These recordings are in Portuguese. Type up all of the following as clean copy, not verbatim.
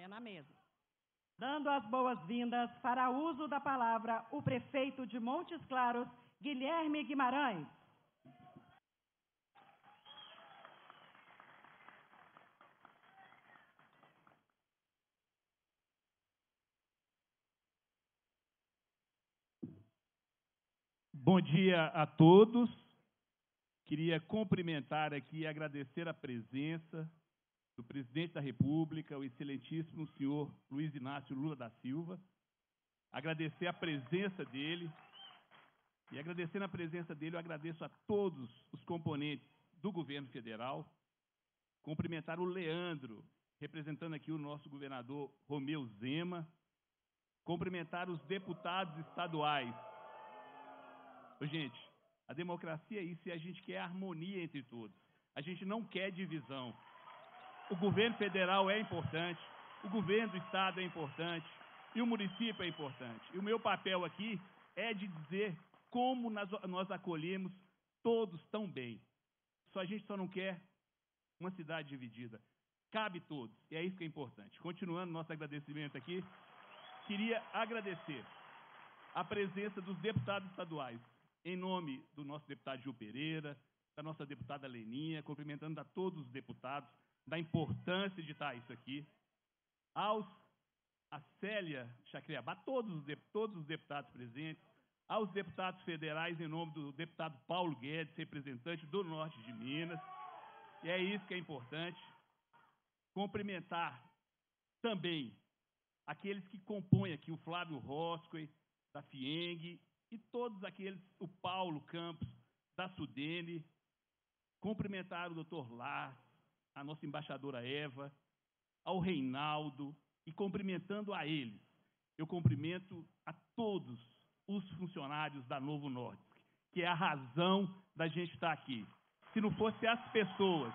É na mesa. Dando as boas-vindas para uso da palavra o prefeito de Montes Claros, Guilherme Guimarães. Bom dia a todos. Queria cumprimentar aqui e agradecer a presença do presidente da República, o excelentíssimo senhor Luiz Inácio Lula da Silva. Agradecer a presença dele. E agradecendo a presença dele, eu agradeço a todos os componentes do governo federal. Cumprimentar o Leandro, representando aqui o nosso governador Romeu Zema. Cumprimentar os deputados estaduais. Gente, a democracia é isso e a gente quer harmonia entre todos. A gente não quer divisão. O governo federal é importante, o governo do estado é importante e o município é importante. E o meu papel aqui é de dizer como nós acolhemos todos tão bem. A gente só não quer uma cidade dividida. Cabe todos, e é isso que é importante. Continuando nosso agradecimento aqui, queria agradecer a presença dos deputados estaduais, em nome do nosso deputado Gil Pereira, da nossa deputada Leninha, cumprimentando a todos os deputados, da importância de estar isso aqui, a Célia Chacriabá, todos os deputados presentes, aos deputados federais, em nome do deputado Paulo Guedes, representante do Norte de Minas, e é isso que é importante. Cumprimentar também aqueles que compõem aqui, o Flávio Roscoe, da FIENG, e todos aqueles, o Paulo Campos, da Sudene, cumprimentar o doutor Lars, a nossa embaixadora Eva, ao Reinaldo, e cumprimentando a eles, eu cumprimento a todos os funcionários da Novo Nordisk, que é a razão da gente estar aqui. Se não fosse as pessoas,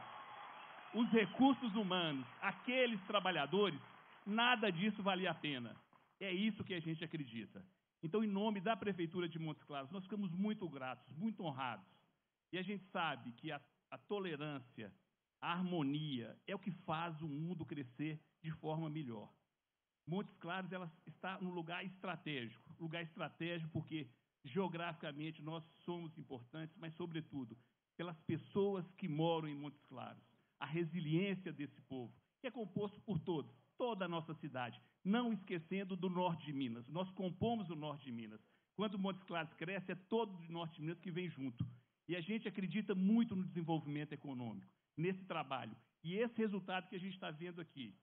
os recursos humanos, aqueles trabalhadores, nada disso valia a pena. É isso que a gente acredita. Então, em nome da Prefeitura de Montes Claros, nós ficamos muito gratos, muito honrados. E a gente sabe que a tolerância, a harmonia é o que faz o mundo crescer de forma melhor. Montes Claros ela está num lugar estratégico porque geograficamente nós somos importantes, mas, sobretudo, pelas pessoas que moram em Montes Claros. A resiliência desse povo, que é composto por todos, toda a nossa cidade, não esquecendo do norte de Minas. Nós compomos o norte de Minas. Quando Montes Claros cresce, é todo o norte de Minas que vem junto. E a gente acredita muito no desenvolvimento econômico, nesse trabalho. E esse resultado que a gente está vendo aqui,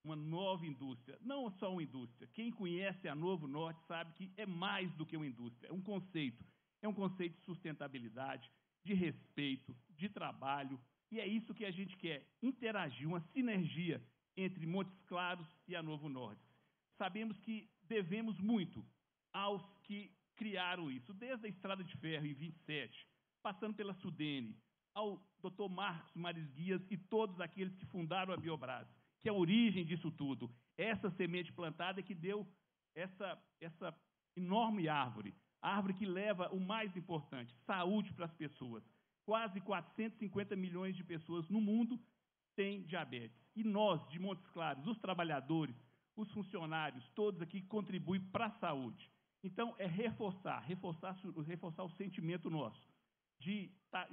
uma nova indústria, não só uma indústria. Quem conhece a Novo Norte sabe que é mais do que uma indústria, é um conceito de sustentabilidade, de respeito, de trabalho, e é isso que a gente quer, interagir, uma sinergia entre Montes Claros e a Novo Nordisk. Sabemos que devemos muito aos que criaram isso, desde a Estrada de Ferro, em 27, passando pela Sudene, ao Dr. Marcos Maris Guias e todos aqueles que fundaram a Biobras, que é a origem disso tudo. Essa semente plantada que deu essa enorme árvore que leva o mais importante, saúde para as pessoas. Quase 450 milhões de pessoas no mundo têm diabetes. E nós, de Montes Claros, os trabalhadores, os funcionários, todos aqui contribuem para a saúde. Então, é reforçar o sentimento nosso de estar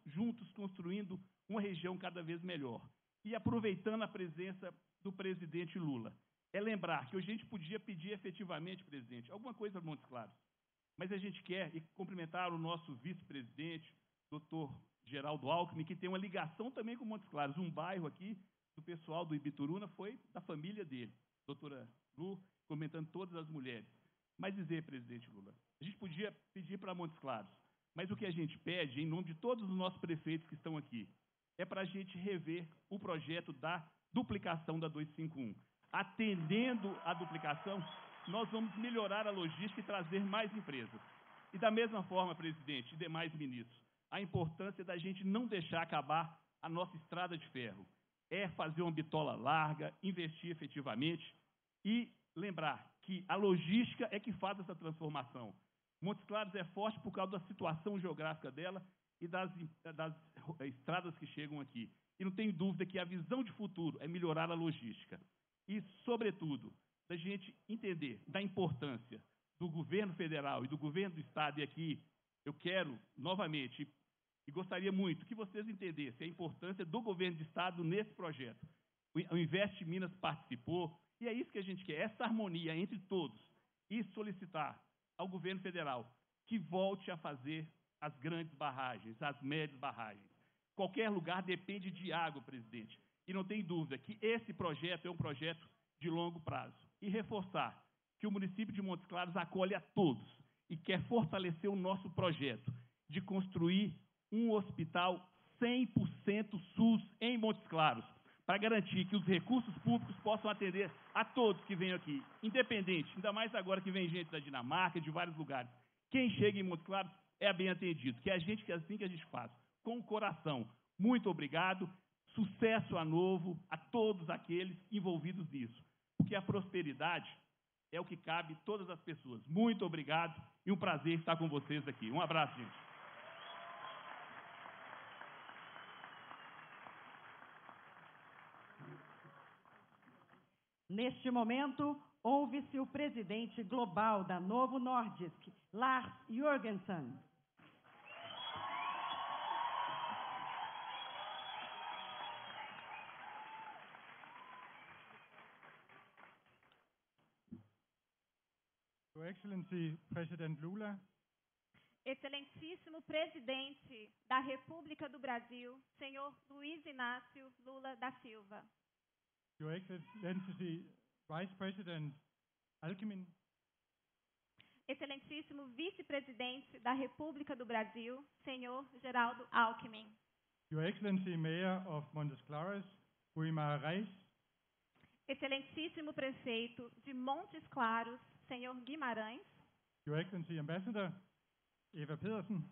juntos construindo uma região cada vez melhor. E aproveitando a presença do presidente Lula, é lembrar que a gente podia pedir efetivamente, presidente, alguma coisa para Montes Claros, mas a gente quer cumprimentar o nosso vice-presidente, doutor Geraldo Alckmin, que tem uma ligação também com Montes Claros. Um bairro aqui do pessoal do Ibituruna foi da família dele, doutora Lu, comentando todas as mulheres. Mas dizer, presidente Lula, a gente podia pedir para Montes Claros, mas o que a gente pede, em nome de todos os nossos prefeitos que estão aqui, é para a gente rever o projeto da duplicação da 251. Atendendo à duplicação, nós vamos melhorar a logística e trazer mais empresas. E da mesma forma, presidente e demais ministros, a importância da gente não deixar acabar a nossa estrada de ferro. É fazer uma bitola larga, investir efetivamente e lembrar que a logística é que faz essa transformação. Montes Claros é forte por causa da situação geográfica dela e das estradas que chegam aqui. E não tenho dúvida que a visão de futuro é melhorar a logística. e, sobretudo, da gente entender da importância do governo federal e do governo do Estado, e aqui eu quero, novamente, e gostaria muito que vocês entendessem a importância do governo de Estado nesse projeto. O Invest Minas participou, e é isso que a gente quer, essa harmonia entre todos, e solicitar ao governo federal que volte a fazer as grandes barragens, as médias barragens. Qualquer lugar depende de água, presidente, e não tem dúvida que esse projeto é um projeto de longo prazo. E reforçar que o município de Montes Claros acolhe a todos e quer fortalecer o nosso projeto de construir um hospital 100% SUS em Montes Claros, para garantir que os recursos públicos possam atender a todos que venham aqui, independente, ainda mais agora que vem gente da Dinamarca, de vários lugares. Quem chega em Montes Claros é bem atendido, que é assim que a gente faz, com o coração. Muito obrigado, sucesso a novo a todos aqueles envolvidos nisso, porque a prosperidade é o que cabe a todas as pessoas. Muito obrigado e um prazer estar com vocês aqui. Um abraço, gente. Neste momento, ouve-se o presidente global da Novo Nordisk, Lars Jørgensen. Your Excellency, President Lula, Excelentíssimo presidente da República do Brasil, senhor Luiz Inácio Lula da Silva. Your Excellency, Vice President Alckmin, Excelentíssimo vice-presidente da República do Brasil, senhor Geraldo Alckmin. Your Excellency, Mayor of Montes Claros, Guimar Reis, Excelentíssimo prefeito de Montes Claros, senhor Guimarães. Your Excellency, Ambassador Eva Pedersen,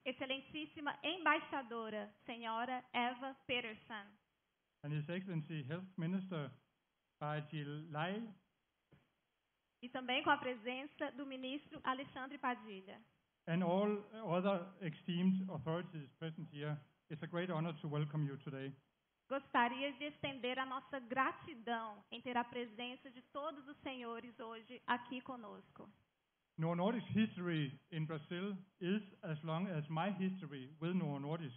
Excelentíssima embaixadora, senhora Eva Peterson. and His Excellency Health Minister Bajil Lai, E também com a presença do ministro Alexandre Padilha. and all other esteemed authorities present here. It's a great honor to welcome you today. Gostaria de estender a nossa gratidão em ter a presença de todos os senhores hoje aqui conosco. Novo Nordisk history in Brazil is as long as my history with Novo Nordisk.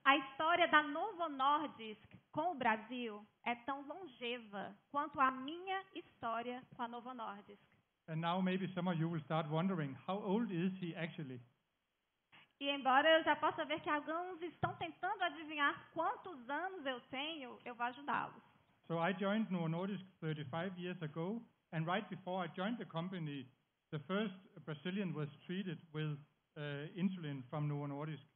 A história da Novo Nordisk com o Brasil é tão longeva quanto a minha história com a Novo Nordisk. And now maybe some of you will start wondering, how old is he actually? E embora eu já possa ver que alguns estão tentando adivinhar quantos anos eu tenho, eu vou ajudá-los. So I joined Novo Nordisk 35 years ago, and right before I joined the company, the first Brazilian was treated with insulin from Novo Nordisk.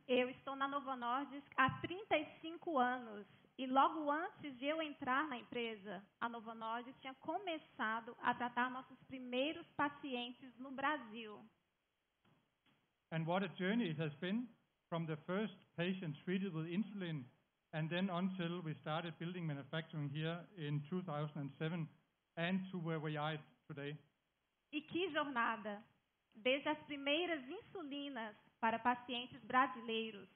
Eu estou na Novo Nordisk há 35 anos e logo antes de eu entrar na empresa, a Novo Nordisk tinha começado a tratar nossos primeiros pacientes no Brasil. And what a journey it has been from the first patient treated with insulin and then until we started building manufacturing here in 2007 and to where we are today. E que jornada! Desde as primeiras insulinas para pacientes brasileiros,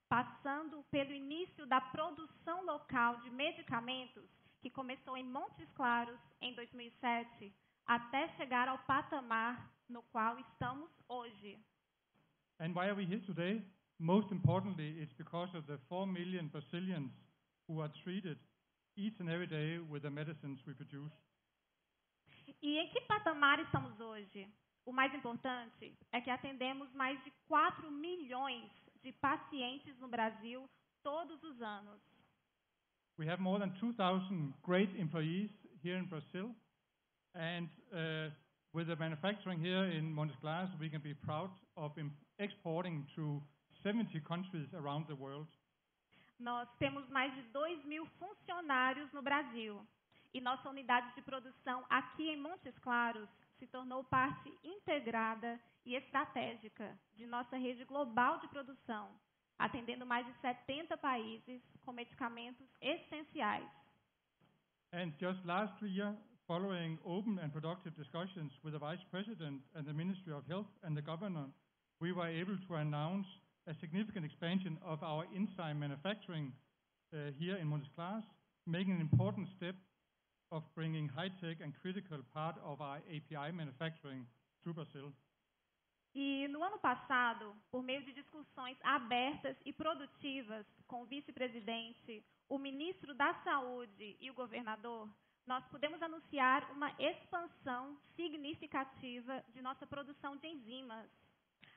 passando pelo início da produção local de medicamentos, que começou em Montes Claros em 2007, até chegar ao patamar no qual estamos hoje. And why are we here today? Most importantly, it's because of the 4 million Brazilians who are treated each and every day with the medicines we produce. E em que patamar estamos hoje? O mais importante é que atendemos mais de 4 milhões de pacientes no Brasil todos os anos. We have more than 2,000 great employees here in Brazil, and with the manufacturing here in Montes Claros, we can be proud of exporting to 70 countries around the world. Nós temos mais de 2.000 funcionários no Brasil. E nossa unidade de produção aqui em Montes Claros se tornou parte integrada e estratégica de nossa rede global de produção, atendendo mais de 70 países com medicamentos essenciais. And just last year, following open and productive discussions with the Vice President and the Ministry of Health and the Governor, we were able to announce a significant expansion of our enzyme manufacturing here in Montes Claros, making an important step of bringing high-tech and critical part of our API manufacturing to Brazil. E no ano passado, por meio de discussões abertas e produtivas com o vice-presidente, o ministro da Saúde e o governador, nós pudemos anunciar uma expansão significativa de nossa produção de enzimas,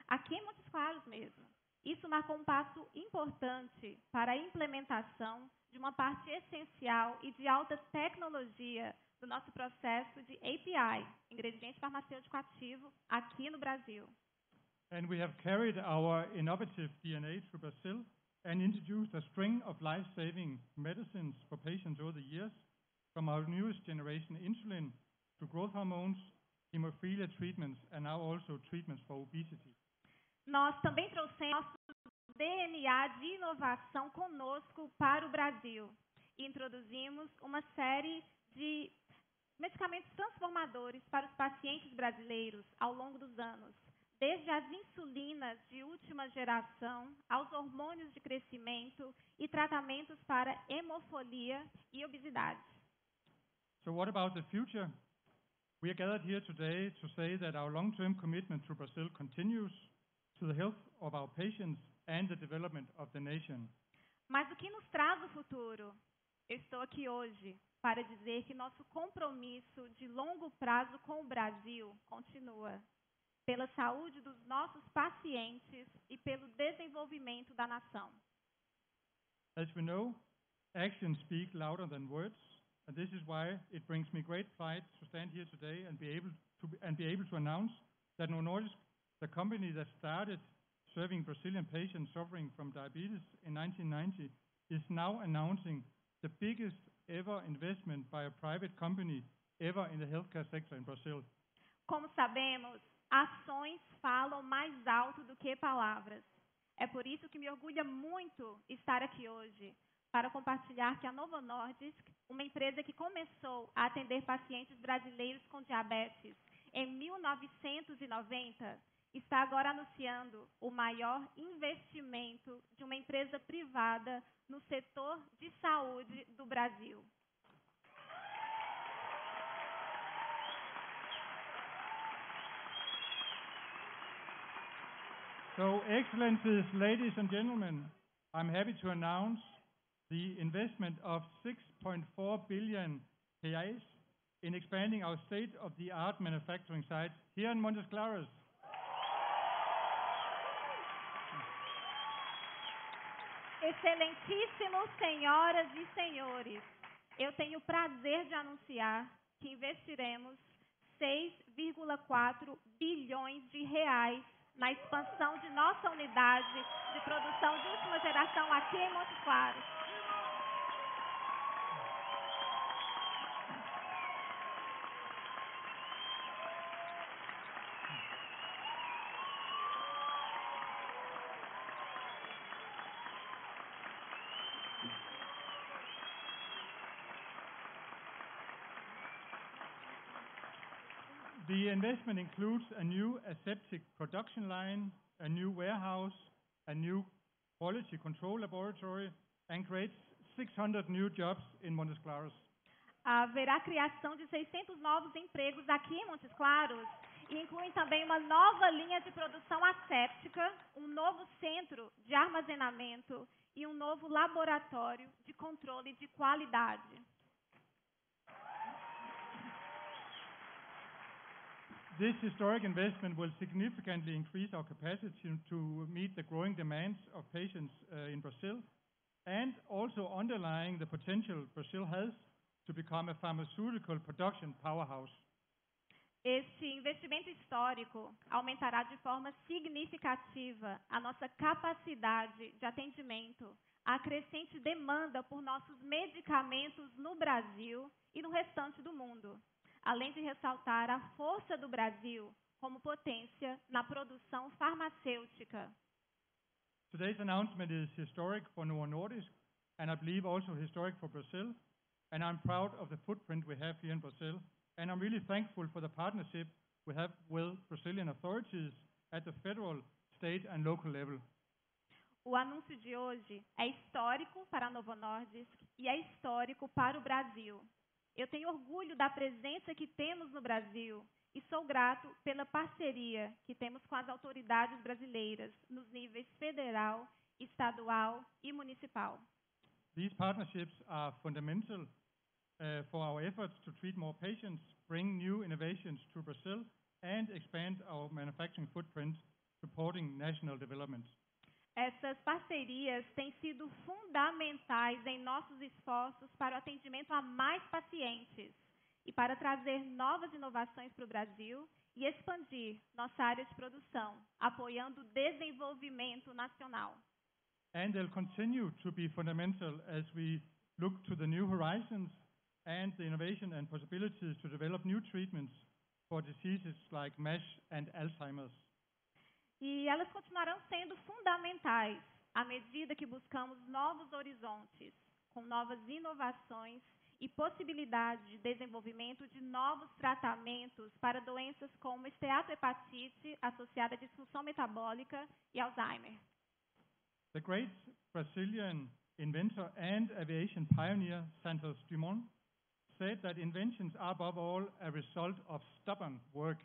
aqui em Montes Claros mesmo. Isso marcou um passo importante para a implementação de uma parte essencial e de alta tecnologia do nosso processo de API, ingrediente farmacêutico ativo, aqui no Brasil. And we have carried our innovative DNA to Brazil and introduced a string of life-saving medicines for patients over the years, from our newest generation insulin to growth hormones, hemophilia treatments, and now also treatments for obesity. Nós também trouxemos nosso DNA de inovação conosco para o Brasil. E introduzimos uma série de medicamentos transformadores para os pacientes brasileiros ao longo dos anos, desde as insulinas de última geração aos hormônios de crescimento e tratamentos para hemofilia e obesidade. So what about the future? We are gathered here today to say that our long-term commitment to Brazil continues to the health of our patients and the development of the nation. Mas o que nos traz o futuro? Eu estou aqui hoje para dizer que nosso compromisso de longo prazo com o Brasil continua, pela saúde dos nossos pacientes e pelo desenvolvimento da nação. As we know, actions speak louder than words, and this is why it brings me great pride to stand here today and be able to announce that Novo Nordisk, the company that started serving Brazilian patients suffering from diabetes in 1990, is now announcing the biggest ever investment by a private company ever in the healthcare sector in Brazil. Como sabemos, ações falam mais alto do que palavras. É por isso que me orgulha muito estar aqui hoje, para compartilhar que a Novo Nordisk, uma empresa que começou a atender pacientes brasileiros com diabetes em 1990, está agora anunciando o maior investimento de uma empresa privada no setor de saúde do Brasil. So, Excellencies, ladies and gentlemen, I'm happy to announce the investment of 6.4 billion reais in expanding our state-of-the-art manufacturing sites here in Montes Claros. Excelentíssimos senhoras e senhores, eu tenho o prazer de anunciar que investiremos 6,4 bilhões de reais na expansão de nossa unidade de produção de última geração aqui em Montes Claros. The investment includes a new aseptic production line, a new warehouse, a new quality control laboratory, and creates 600 new jobs in Montes Claros. Haverá criação de 600 novos empregos aqui em Montes Claros e incluem também uma nova linha de produção asséptica, um novo centro de armazenamento e um novo laboratório de controle de qualidade. This historic investment will significantly increase our capacity to meet the growing demands of patients in Brazil, and also underlying the potential Brazil has to become a pharmaceutical production powerhouse. Este investimento histórico aumentará de forma significativa a nossa capacidade de atendimento à crescente demanda por nossos medicamentos no Brasil e no restante do mundo, além de ressaltar a força do Brasil como potência na produção farmacêutica. Today's announcement is historic for Novo Nordisk, and I believe also historic for Brazil, and I'm proud of the footprint we have here in Brazil, and I'm really thankful for the partnership we have with Brazilian authorities at the federal, state and local level. O anúncio de hoje é histórico para a Novo Nordisk e é histórico para o Brasil. Eu tenho orgulho da presença que temos no Brasil e sou grato pela parceria que temos com as autoridades brasileiras nos níveis federal, estadual e municipal. These partnerships are fundamental for our efforts to treat more patients, bring new innovations to Brazil, and expand our manufacturing footprint, supporting national development. Essas parcerias têm sido fundamentais em nossos esforços para o atendimento a mais pacientes e para trazer novas inovações para o Brasil e expandir nossa área de produção, apoiando o desenvolvimento nacional. And they'll continue to be fundamental as we look to the new horizons and the innovation and possibilities to develop new treatments for diseases like MASH and Alzheimer's. E elas continuarão sendo fundamentais à medida que buscamos novos horizontes, com novas inovações e possibilidade de desenvolvimento de novos tratamentos para doenças como esteatohepatite associada à disfunção metabólica e Alzheimer. The great Brazilian inventor and aviation pioneer Santos Dumont said that inventions are above all a result of stubborn work.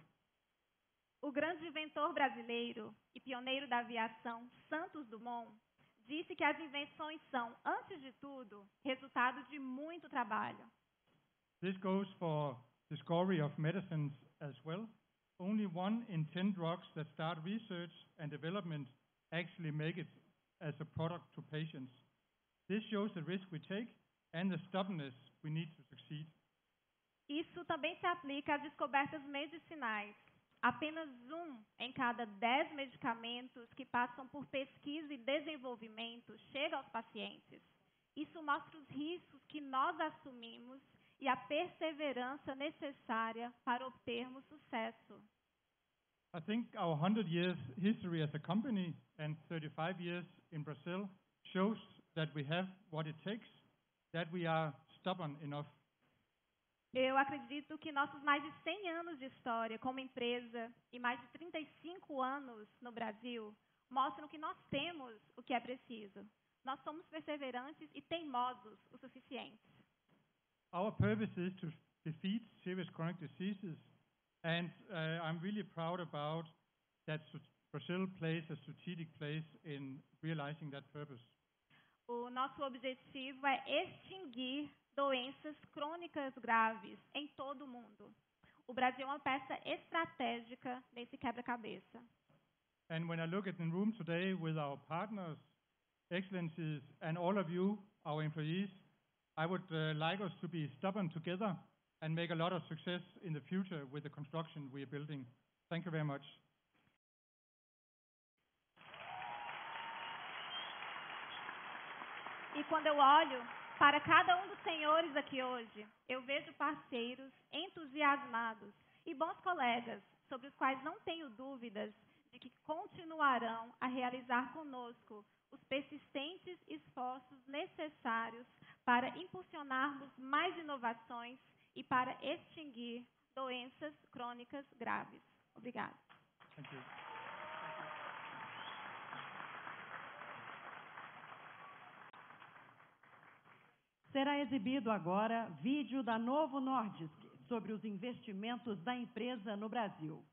O grande inventor brasileiro e pioneiro da aviação, Santos Dumont, disse que as invenções são, antes de tudo, resultado de muito trabalho. This goes for discovery of medicines as well. Only 1 in 10 drugs that start research and development actually make it as a product to patients. This shows the risk we take and the stubbornness we need to succeed. Isso também se aplica às descobertas medicinais. Apenas 1 em cada 10 medicamentos que passam por pesquisa e desenvolvimento chega aos pacientes. Isso mostra os riscos que nós assumimos e a perseverança necessária para obtermos sucesso. I think our 100 years history as a company and 35 years in Brazil shows that we have what it takes, that we are stubborn enough. Eu acredito que nossos mais de 100 anos de história como empresa e mais de 35 anos no Brasil mostram que nós temos o que é preciso. Nós somos perseverantes e teimosos o suficiente. Our purpose is to defeat serious chronic diseases, and I'm really proud about that Brazil plays a strategic place in realizing that purpose. O nosso objetivo é extinguir doenças crônicas graves em todo o mundo. O Brasil é uma peça estratégica nesse quebra-cabeça. And when I look at the room today with our partners, excellencies, and all of you, our employees, I would like us to be stubborn together and make a lot of success in the future with the construction we are building. Thank you very much. E quando eu olho para cada um dos senhores aqui hoje, eu vejo parceiros entusiasmados e bons colegas, sobre os quais não tenho dúvidas de que continuarão a realizar conosco os persistentes esforços necessários para impulsionarmos mais inovações e para extinguir doenças crônicas graves. Obrigada. Thank you. Será exibido agora vídeo da Novo Nordisk sobre os investimentos da empresa no Brasil.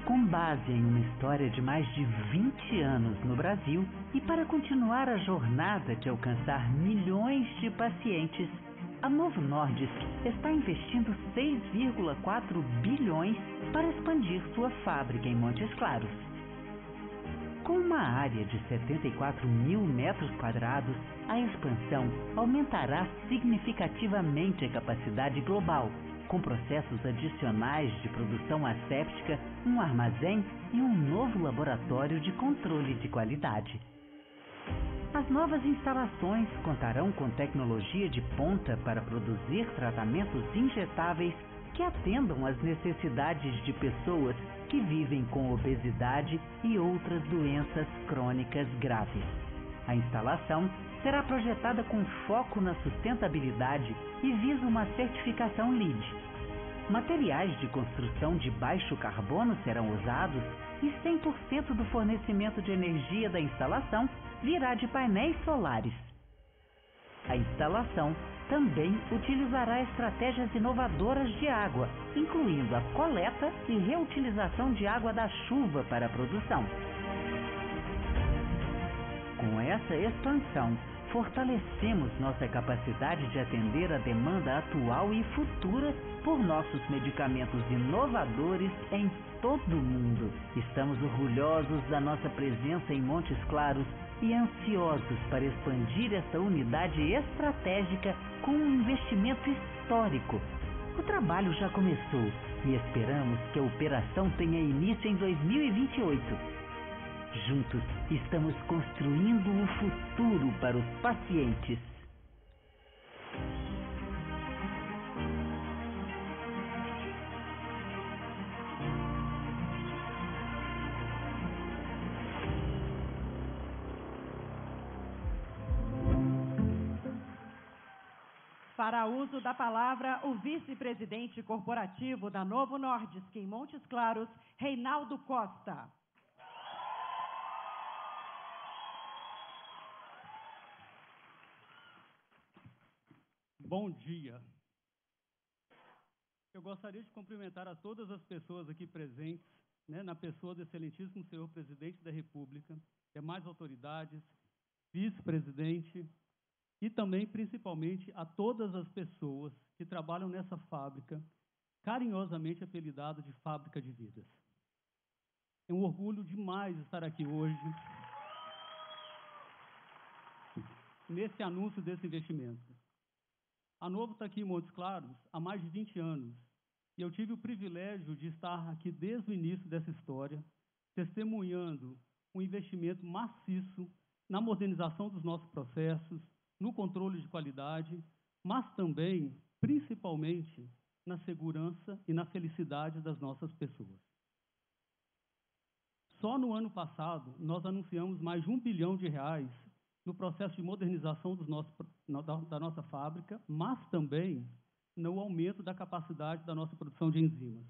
Com base em uma história de mais de 20 anos no Brasil e para continuar a jornada de alcançar milhões de pacientes, a Novo Nordisk está investindo 6,4 bilhões para expandir sua fábrica em Montes Claros. Com uma área de 74 mil metros quadrados, a expansão aumentará significativamente a capacidade global, com processos adicionais de produção asséptica, um armazém e um novo laboratório de controle de qualidade. As novas instalações contarão com tecnologia de ponta para produzir tratamentos injetáveis que atendam às necessidades de pessoas que vivem com obesidade e outras doenças crônicas graves. A instalação será projetada com foco na sustentabilidade e visa uma certificação LEED. Materiais de construção de baixo carbono serão usados e 100% do fornecimento de energia da instalação virá de painéis solares. A instalação também utilizará estratégias inovadoras de água, incluindo a coleta e reutilização de água da chuva para a produção. Com essa expansão, fortalecemos nossa capacidade de atender a demanda atual e futura por nossos medicamentos inovadores em todo o mundo. Estamos orgulhosos da nossa presença em Montes Claros e ansiosos para expandir essa unidade estratégica com um investimento histórico. O trabalho já começou e esperamos que a operação tenha início em 2028. Juntos, estamos construindo o futuro para os pacientes. Para uso da palavra, o vice-presidente corporativo da Novo Nordisk em Montes Claros, Reinaldo Costa. Bom dia. Eu gostaria de cumprimentar a todas as pessoas aqui presentes, na pessoa do excelentíssimo senhor presidente da República, demais autoridades, vice-presidente e também, principalmente, a todas as pessoas que trabalham nessa fábrica, carinhosamente apelidada de Fábrica de Vidas. É um orgulho demais estar aqui hoje, nesse anúncio desse investimento. A Novo está aqui em Montes Claros há mais de 20 anos, e eu tive o privilégio de estar aqui desde o início dessa história, testemunhando um investimento maciço na modernização dos nossos processos, no controle de qualidade, mas também, principalmente, na segurança e na felicidade das nossas pessoas. Só no ano passado, nós anunciamos mais de R$1 bilhão no processo de modernização da nossa fábrica, mas também no aumento da capacidade da nossa produção de enzimas.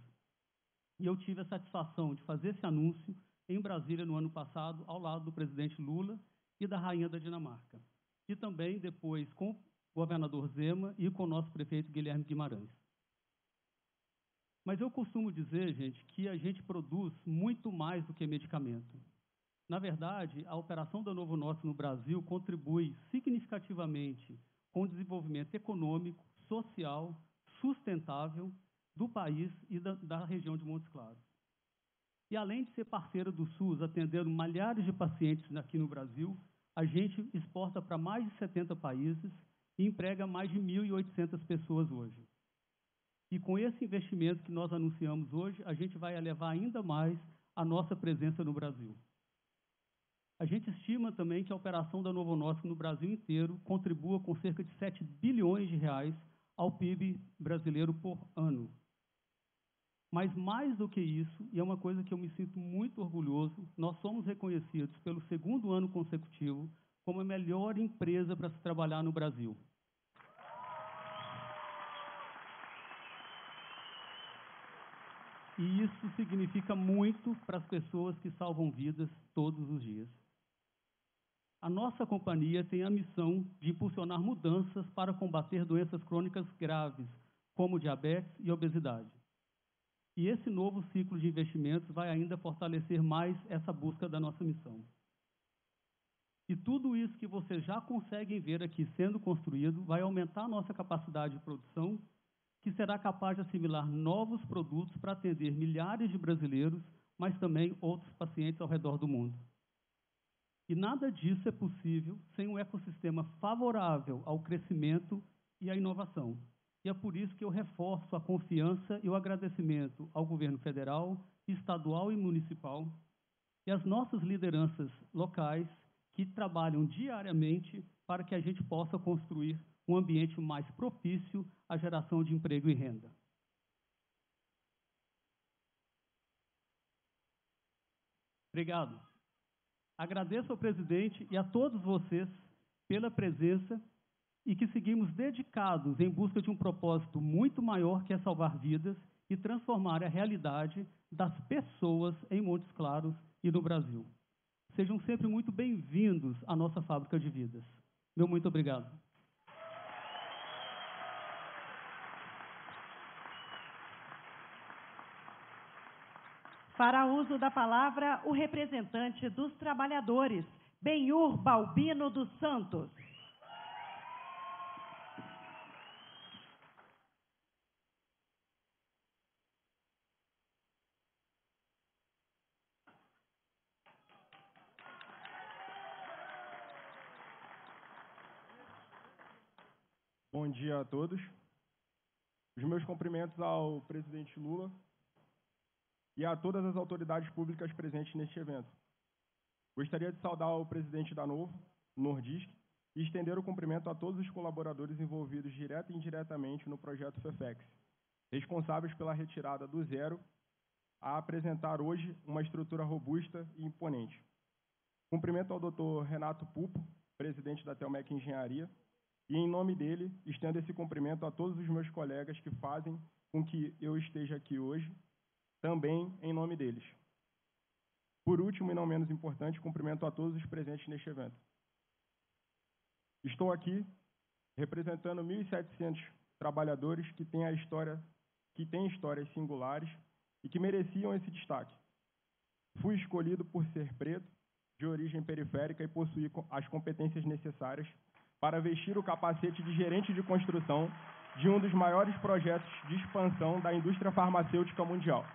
E eu tive a satisfação de fazer esse anúncio em Brasília no ano passado, ao lado do presidente Lula e da rainha da Dinamarca. E também depois com o governador Zema e com o nosso prefeito Guilherme Guimarães. Mas eu costumo dizer, gente, que a gente produz muito mais do que medicamento. Na verdade, a operação da Novo Nordisk no Brasil contribui significativamente com o desenvolvimento econômico, social, sustentável do país e da região de Montes Claros. E além de ser parceira do SUS, atendendo milhares de pacientes aqui no Brasil, a gente exporta para mais de 70 países e emprega mais de 1.800 pessoas hoje. E com esse investimento que nós anunciamos hoje, a gente vai elevar ainda mais a nossa presença no Brasil. A gente estima também que a operação da Novo Nordisk no Brasil inteiro contribua com cerca de R$7 bilhões ao PIB brasileiro por ano. Mas mais do que isso, e é uma coisa que eu me sinto muito orgulhoso, nós somos reconhecidos pelo 2º ano consecutivo como a melhor empresa para se trabalhar no Brasil. E isso significa muito para as pessoas que salvam vidas todos os dias. A nossa companhia tem a missão de impulsionar mudanças para combater doenças crônicas graves, como diabetes e obesidade. E esse novo ciclo de investimentos vai ainda fortalecer mais essa busca da nossa missão. E tudo isso que vocês já conseguem ver aqui sendo construído vai aumentar a nossa capacidade de produção, que será capaz de assimilar novos produtos para atender milhares de brasileiros, mas também outros pacientes ao redor do mundo. E nada disso é possível sem um ecossistema favorável ao crescimento e à inovação. E é por isso que eu reforço a confiança e o agradecimento ao governo federal, estadual e municipal e às nossas lideranças locais que trabalham diariamente para que a gente possa construir um ambiente mais propício à geração de emprego e renda. Obrigado. Agradeço ao presidente e a todos vocês pela presença e que seguimos dedicados em busca de um propósito muito maior que é salvar vidas e transformar a realidade das pessoas em Montes Claros e no Brasil. Sejam sempre muito bem-vindos à nossa fábrica de vidas. Meu muito obrigado. Para uso da palavra, o representante dos trabalhadores, Benhur Balbino dos Santos. Bom dia a todos. Os meus cumprimentos ao presidente Lula e a todas as autoridades públicas presentes neste evento. Gostaria de saudar o presidente da Novo, Nordisk, e estender o cumprimento a todos os colaboradores envolvidos direta e indiretamente no projeto FEFEX, responsáveis pela retirada do zero a apresentar hoje uma estrutura robusta e imponente. Cumprimento ao Dr. Renato Pupo, presidente da Telmec Engenharia, e, em nome dele, estendo esse cumprimento a todos os meus colegas que fazem com que eu esteja aqui hoje, também em nome deles. Por último, e não menos importante, cumprimento a todos os presentes neste evento. Estou aqui representando 1.700 trabalhadores que têm histórias singulares e que mereciam esse destaque. Fui escolhido por ser preto, de origem periférica e possuir as competências necessárias para vestir o capacete de gerente de construção de um dos maiores projetos de expansão da indústria farmacêutica mundial.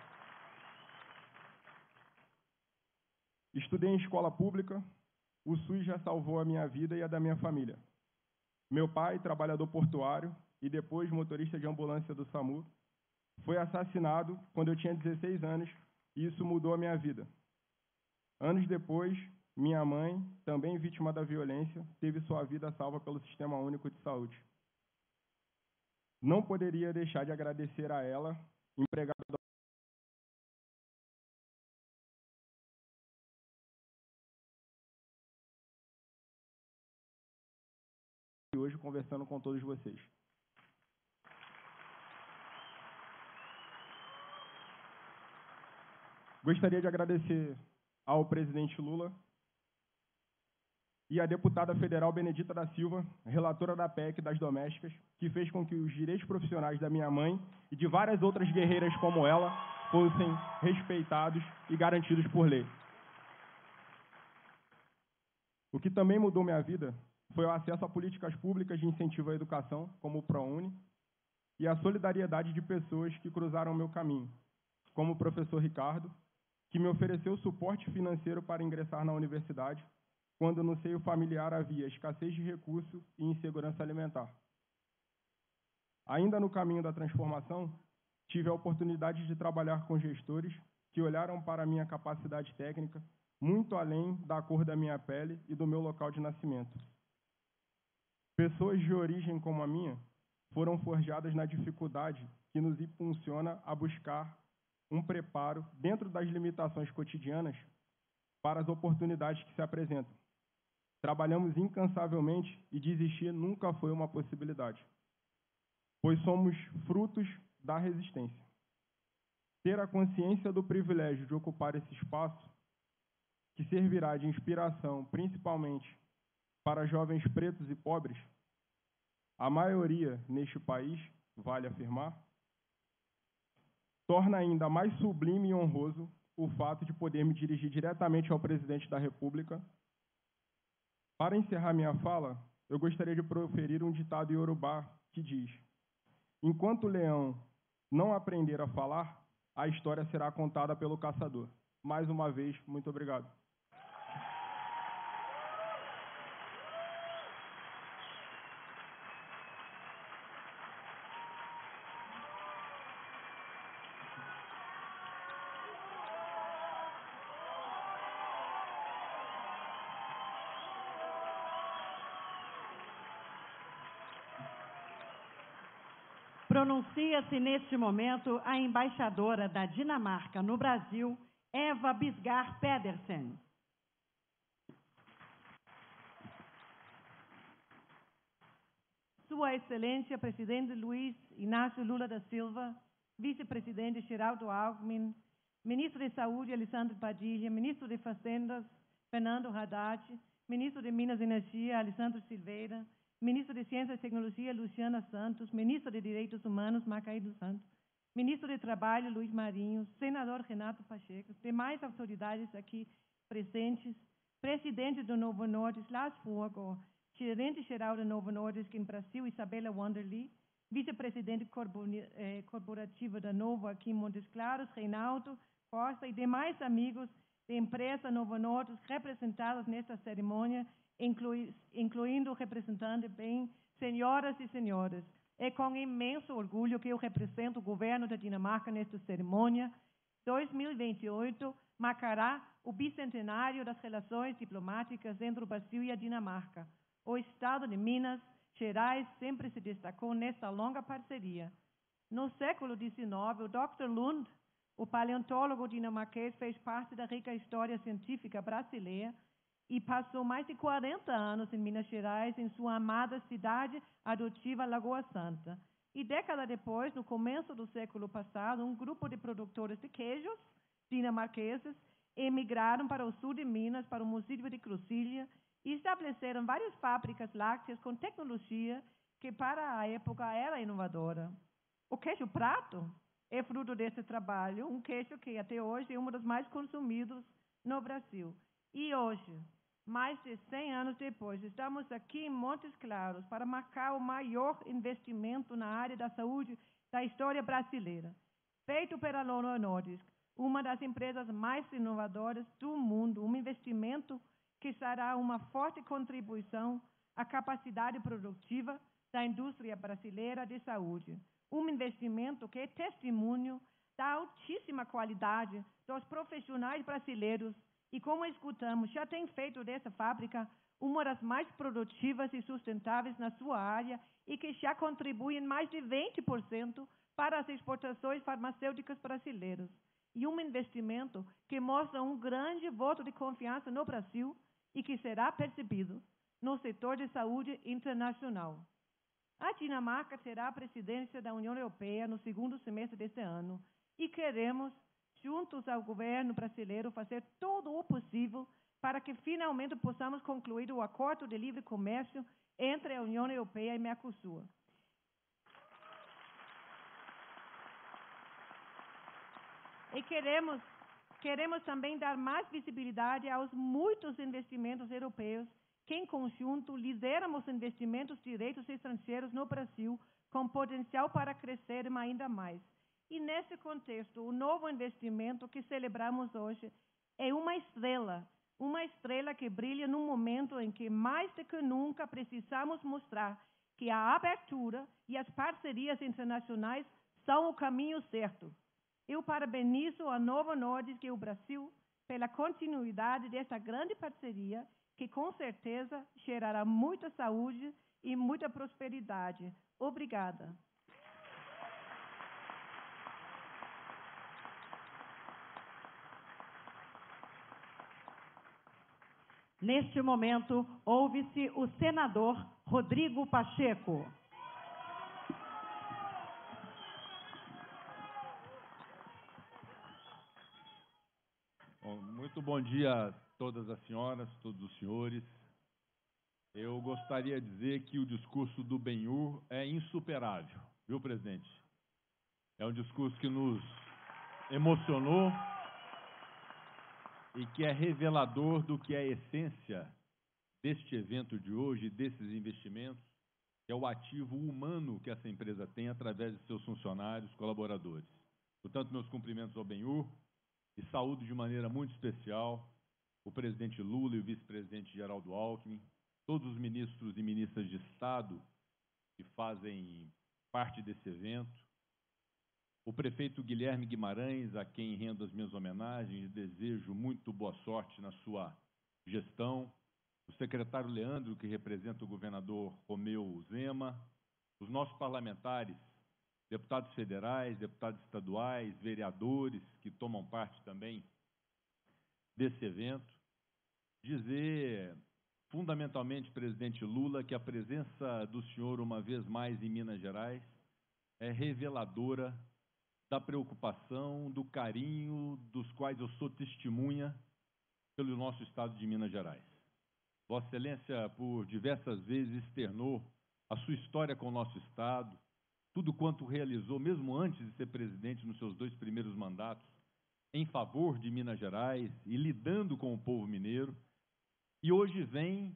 Estudei em escola pública, o SUS já salvou a minha vida e a da minha família. Meu pai, trabalhador portuário e depois motorista de ambulância do SAMU, foi assassinado quando eu tinha 16 anos e isso mudou a minha vida. Anos depois, minha mãe, também vítima da violência, teve sua vida salva pelo Sistema Único de Saúde. Não poderia deixar de agradecer a ela, empregada do hoje conversando com todos vocês. Gostaria de agradecer ao presidente Lula e à deputada federal Benedita da Silva, relatora da PEC das domésticas, que fez com que os direitos profissionais da minha mãe e de várias outras guerreiras como ela fossem respeitados e garantidos por lei. O que também mudou minha vida foi o acesso a políticas públicas de incentivo à educação, como o ProUni, e a solidariedade de pessoas que cruzaram o meu caminho, como o professor Ricardo, que me ofereceu suporte financeiro para ingressar na universidade, quando no seio familiar havia escassez de recurso e insegurança alimentar. Ainda no caminho da transformação, tive a oportunidade de trabalhar com gestores que olharam para a minha capacidade técnica muito além da cor da minha pele e do meu local de nascimento. Pessoas de origem como a minha foram forjadas na dificuldade que nos impulsiona a buscar um preparo dentro das limitações cotidianas para as oportunidades que se apresentam. Trabalhamos incansavelmente e desistir nunca foi uma possibilidade, pois somos frutos da resistência. Ter a consciência do privilégio de ocupar esse espaço, que servirá de inspiração principalmente para jovens pretos e pobres, a maioria neste país, vale afirmar, torna ainda mais sublime e honroso o fato de poder me dirigir diretamente ao presidente da República. Para encerrar minha fala, eu gostaria de proferir um ditado iorubá que diz: enquanto o leão não aprender a falar, a história será contada pelo caçador. Mais uma vez, muito obrigado. Pronuncia-se neste momento a embaixadora da Dinamarca no Brasil, Eva Bisgar Pedersen. Sua Excelência, Presidente Luiz Inácio Lula da Silva, Vice-Presidente Geraldo Alckmin, Ministro de Saúde Alessandro Padilha, Ministro de Fazendas Fernando Haddad, Ministro de Minas e Energia Alessandro Silveira, Ministro de Ciência e Tecnologia Luciana Santos, Ministro de Direitos Humanos Macaí dos Santos, Ministro de Trabalho Luiz Marinho, Senador Renato Pacheco, demais autoridades aqui presentes, Presidente do Novo Nordisk Lars Fruergaard, Gerente-Geral do Novo Nordisk em Brasil Isabela Wanderli, Vice-Presidente Corporativo da Novo aqui em Montes Claros Reinaldo Costa e demais amigos da empresa Novo Nordisk representados nesta cerimônia, incluindo o representante bem, senhoras e senhores. É com imenso orgulho que eu represento o governo da Dinamarca nesta cerimônia. 2028 marcará o bicentenário das relações diplomáticas entre o Brasil e a Dinamarca. O Estado de Minas Gerais sempre se destacou nesta longa parceria. No século XIX, o Dr. Lund, o paleontólogo dinamarquês, fez parte da rica história científica brasileira e passou mais de 40 anos em Minas Gerais, em sua amada cidade adotiva Lagoa Santa. E década depois, no começo do século passado, um grupo de produtores de queijos dinamarqueses emigraram para o sul de Minas, para o município de Crucília, e estabeleceram várias fábricas lácteas com tecnologia que, para a época, era inovadora. O queijo prato é fruto desse trabalho, um queijo que até hoje é um dos mais consumidos no Brasil. E hoje, mais de 100 anos depois, estamos aqui em Montes Claros para marcar o maior investimento na área da saúde da história brasileira, feito pela Novo Nordisk, uma das empresas mais inovadoras do mundo, um investimento que será uma forte contribuição à capacidade produtiva da indústria brasileira de saúde. Um investimento que é testemunho da altíssima qualidade dos profissionais brasileiros e, como escutamos, já tem feito dessa fábrica uma das mais produtivas e sustentáveis na sua área e que já contribui em mais de 20% para as exportações farmacêuticas brasileiras. E um investimento que mostra um grande voto de confiança no Brasil e que será percebido no setor de saúde internacional. A Dinamarca terá a presidência da União Europeia no segundo semestre deste ano e queremos, juntos ao governo brasileiro, fazer todo o possível para que finalmente possamos concluir o acordo de livre comércio entre a União Europeia e Mercosul. E queremos também dar mais visibilidade aos muitos investimentos europeus que, em conjunto, lideram os investimentos diretos estrangeiros no Brasil, com potencial para crescer ainda mais. E, nesse contexto, o novo investimento que celebramos hoje é uma estrela que brilha num momento em que, mais do que nunca, precisamos mostrar que a abertura e as parcerias internacionais são o caminho certo. Eu parabenizo a Novo Nordisk e o Brasil pela continuidade dessa grande parceria que, com certeza, gerará muita saúde e muita prosperidade. Obrigada. Neste momento, ouve-se o senador Rodrigo Pacheco. Muito bom dia a todas as senhoras, todos os senhores. Eu gostaria de dizer que o discurso do Ben-Hur é insuperável, viu, presidente? É um discurso que nos emocionou e que é revelador do que é a essência deste evento de hoje, desses investimentos, que é o ativo humano que essa empresa tem através de seus funcionários, colaboradores. Portanto, meus cumprimentos ao Ben-Hur e saúdo de maneira muito especial o presidente Lula e o vice-presidente Geraldo Alckmin, todos os ministros e ministras de Estado que fazem parte desse evento, o prefeito Guilherme Guimarães, a quem rendo as minhas homenagens e desejo muito boa sorte na sua gestão, o secretário Leandro, que representa o governador Romeu Zema, os nossos parlamentares, deputados federais, deputados estaduais, vereadores que tomam parte também desse evento, dizer fundamentalmente, presidente Lula, que a presença do senhor uma vez mais em Minas Gerais é reveladora da preocupação, do carinho, dos quais eu sou testemunha pelo nosso estado de Minas Gerais. Vossa Excelência, por diversas vezes, externou a sua história com o nosso estado, tudo quanto realizou, mesmo antes de ser presidente, nos seus 2 primeiros mandatos, em favor de Minas Gerais e lidando com o povo mineiro. E hoje vem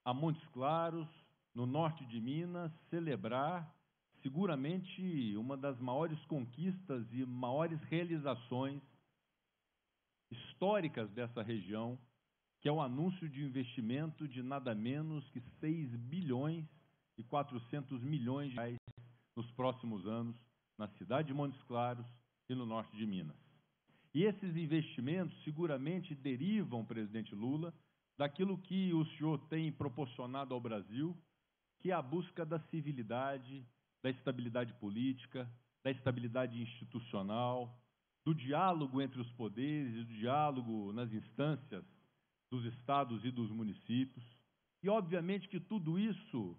a Montes Claros, no norte de Minas, celebrar seguramente uma das maiores conquistas e maiores realizações históricas dessa região, que é o anúncio de investimento de nada menos que 6 bilhões e 400 milhões de reais nos próximos anos, na cidade de Montes Claros e no norte de Minas. E esses investimentos seguramente derivam, presidente Lula, daquilo que o senhor tem proporcionado ao Brasil, que é a busca da civilidade, da estabilidade política, da estabilidade institucional, do diálogo entre os poderes, do diálogo nas instâncias dos estados e dos municípios. E, obviamente, que tudo isso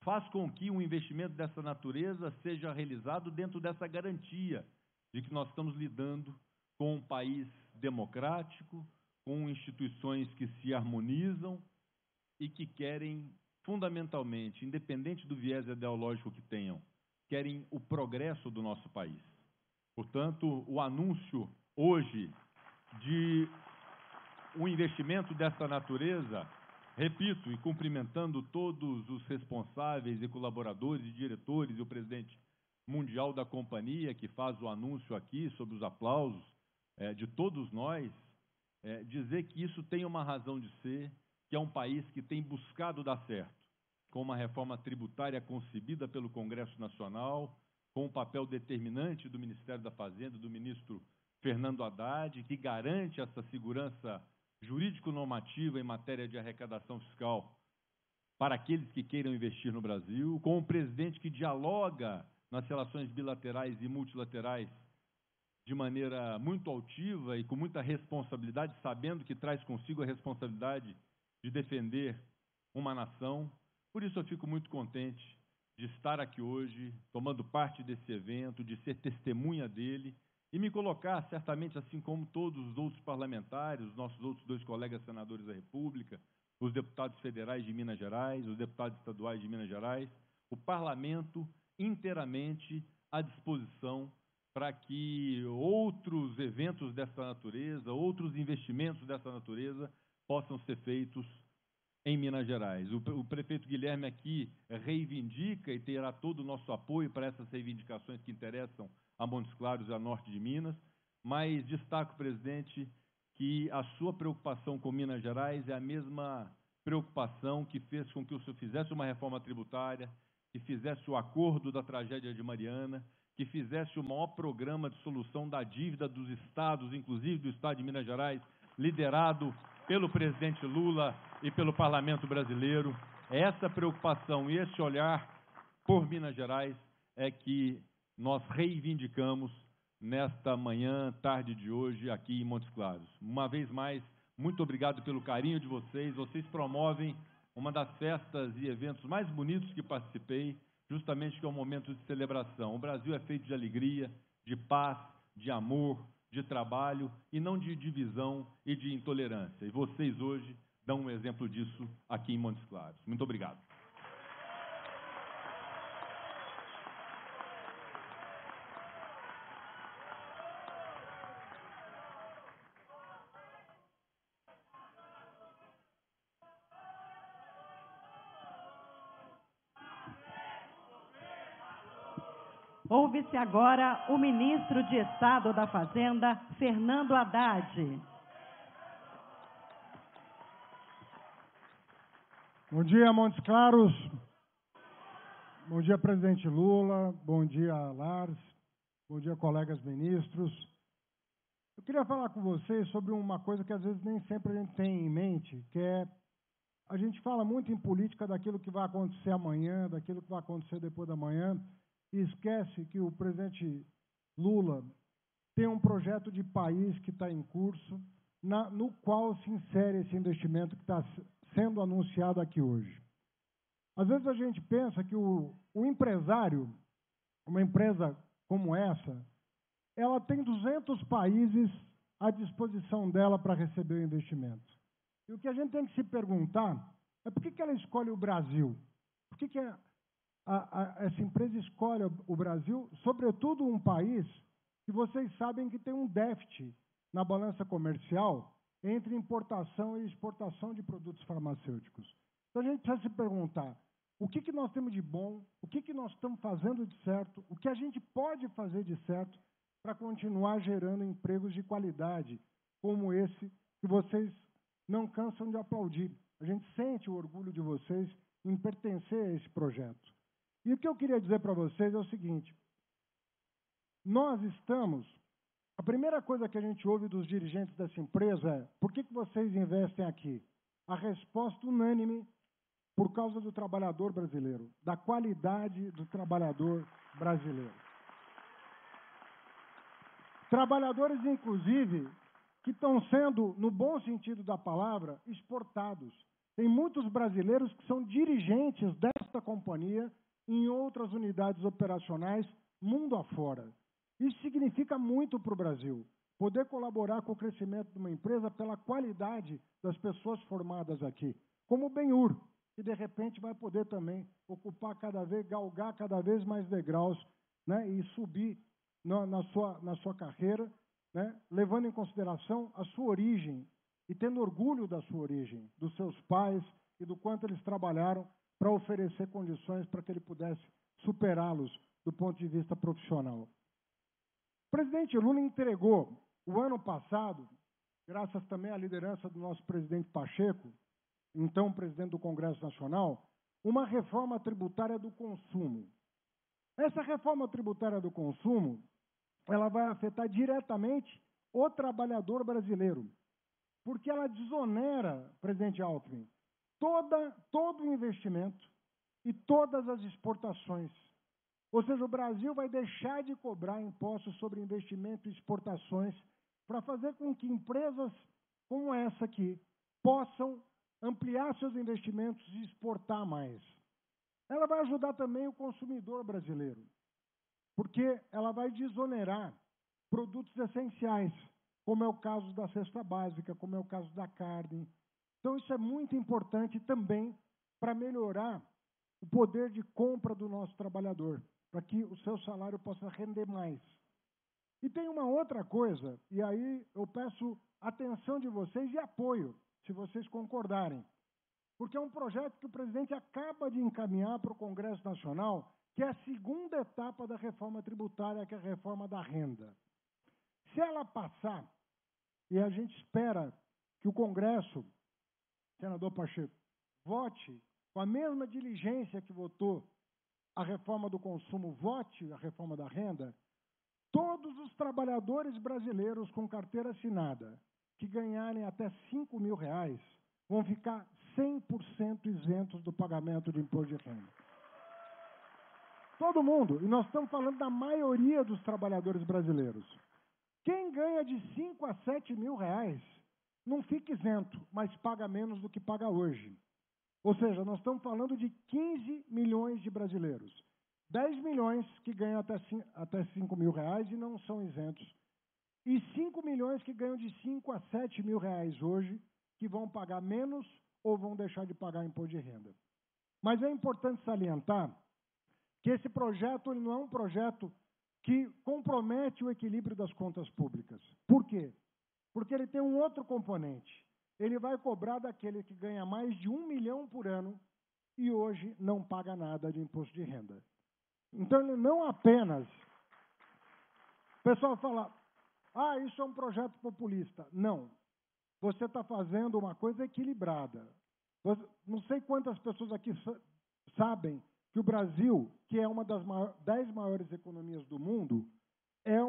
faz com que um investimento dessa natureza seja realizado dentro dessa garantia de que nós estamos lidando com um país democrático, com instituições que se harmonizam e que querem, fundamentalmente, independente do viés ideológico que tenham, querem o progresso do nosso país. Portanto, o anúncio hoje de um investimento dessa natureza, repito, e cumprimentando todos os responsáveis e colaboradores e diretores e o presidente mundial da companhia que faz o anúncio aqui, sob os aplausos de todos nós, dizer que isso tem uma razão de ser, que é um país que tem buscado dar certo, com uma reforma tributária concebida pelo Congresso Nacional, com um papel determinante do Ministério da Fazenda, do ministro Fernando Haddad, que garante essa segurança jurídico-normativa em matéria de arrecadação fiscal para aqueles que queiram investir no Brasil, com um presidente que dialoga nas relações bilaterais e multilaterais de maneira muito altiva e com muita responsabilidade, sabendo que traz consigo a responsabilidade de defender uma nação. Por isso eu fico muito contente de estar aqui hoje, tomando parte desse evento, de ser testemunha dele e me colocar, certamente, assim como todos os outros parlamentares, os nossos outros 2 colegas senadores da República, os deputados federais de Minas Gerais, os deputados estaduais de Minas Gerais, o parlamento inteiramente à disposição para que outros eventos dessa natureza, outros investimentos dessa natureza possam ser feitos em Minas Gerais. O prefeito Guilherme aqui reivindica e terá todo o nosso apoio para essas reivindicações que interessam a Montes Claros e a norte de Minas, mas destaco, presidente, que a sua preocupação com Minas Gerais é a mesma preocupação que fez com que o senhor fizesse uma reforma tributária, que fizesse o acordo da tragédia de Mariana, que fizesse o maior programa de solução da dívida dos estados, inclusive do estado de Minas Gerais, liderado pelo presidente Lula e pelo parlamento brasileiro. Essa preocupação e esse olhar por Minas Gerais é que nós reivindicamos nesta manhã, tarde de hoje, aqui em Montes Claros. Uma vez mais, muito obrigado pelo carinho de vocês. Vocês promovem uma das festas e eventos mais bonitos que participei, justamente que é um momento de celebração. O Brasil é feito de alegria, de paz, de amor, de trabalho e não de divisão e de intolerância. E vocês hoje dão um exemplo disso aqui em Montes Claros. Muito obrigado. Ouve-se agora o ministro de Estado da Fazenda, Fernando Haddad. Bom dia, Montes Claros. Bom dia, presidente Lula. Bom dia, Lars. Bom dia, colegas ministros. Eu queria falar com vocês sobre uma coisa que às vezes nem sempre a gente tem em mente, que é a gente fala muito em política daquilo que vai acontecer amanhã, daquilo que vai acontecer depois da manhã, e esquece que o presidente Lula tem um projeto de país que está em curso, no qual se insere esse investimento que está sendo anunciada aqui hoje. Às vezes a gente pensa que o empresário, uma empresa como essa, ela tem 200 países à disposição dela para receber o investimento. E o que a gente tem que se perguntar é por que ela escolhe o Brasil? Por que essa empresa escolhe o Brasil, sobretudo um país que vocês sabem que tem um déficit na balança comercial entre importação e exportação de produtos farmacêuticos. Então a gente precisa se perguntar, o que nós temos de bom, o que nós estamos fazendo de certo, o que a gente pode fazer de certo para continuar gerando empregos de qualidade, como esse que vocês não cansam de aplaudir. A gente sente o orgulho de vocês em pertencer a esse projeto. E o que eu queria dizer para vocês é o seguinte, a primeira coisa que a gente ouve dos dirigentes dessa empresa é, por que vocês investem aqui? A resposta unânime, por causa do trabalhador brasileiro, da qualidade do trabalhador brasileiro. Trabalhadores, inclusive, que estão sendo, no bom sentido da palavra, exportados. Tem muitos brasileiros que são dirigentes desta companhia em outras unidades operacionais, mundo afora. Isso significa muito para o Brasil, poder colaborar com o crescimento de uma empresa pela qualidade das pessoas formadas aqui, como o Ben-Hur, que de repente vai poder também galgar cada vez mais degraus, né, e subir na sua carreira, né, levando em consideração a sua origem e tendo orgulho da sua origem, dos seus pais e do quanto eles trabalharam para oferecer condições para que ele pudesse superá-los do ponto de vista profissional. O presidente Lula entregou, o ano passado, graças também à liderança do nosso presidente Pacheco, então presidente do Congresso Nacional, uma reforma tributária do consumo. Essa reforma tributária do consumo, ela vai afetar diretamente o trabalhador brasileiro, porque ela desonera, presidente Alckmin, todo o investimento e todas as exportações. Ou seja, o Brasil vai deixar de cobrar impostos sobre investimento e exportações para fazer com que empresas como essa aqui possam ampliar seus investimentos e exportar mais. Ela vai ajudar também o consumidor brasileiro, porque ela vai desonerar produtos essenciais, como é o caso da cesta básica, como é o caso da carne. Então, isso é muito importante também para melhorar o poder de compra do nosso trabalhador, para que o seu salário possa render mais. E tem uma outra coisa, e aí eu peço atenção de vocês e apoio, se vocês concordarem, porque é um projeto que o presidente acaba de encaminhar para o Congresso Nacional, que é a segunda etapa da reforma tributária, que é a reforma da renda. Se ela passar, e a gente espera que o Congresso, senador Pacheco, vote com a mesma diligência que votou a reforma do consumo, vote a reforma da renda, todos os trabalhadores brasileiros com carteira assinada que ganharem até R$5.000 vão ficar 100% isentos do pagamento de imposto de renda. Todo mundo, e nós estamos falando da maioria dos trabalhadores brasileiros. Quem ganha de R$5.000 a R$7.000 não fica isento, mas paga menos do que paga hoje. Ou seja, nós estamos falando de 15 milhões de brasileiros. 10 milhões que ganham até R$5.000 e não são isentos. E 5 milhões que ganham de R$5.000 a R$7.000 hoje, que vão pagar menos ou vão deixar de pagar imposto de renda. Mas é importante salientar que esse projeto ele não é um projeto que compromete o equilíbrio das contas públicas. Por quê? Porque ele tem um outro componente. Ele vai cobrar daquele que ganha mais de R$1 milhão por ano e hoje não paga nada de imposto de renda. Então, ele não apenas... O pessoal fala, isso é um projeto populista. Não. Você está fazendo uma coisa equilibrada. Não sei quantas pessoas aqui sabem que o Brasil, que é uma das 10 maiores economias do mundo, é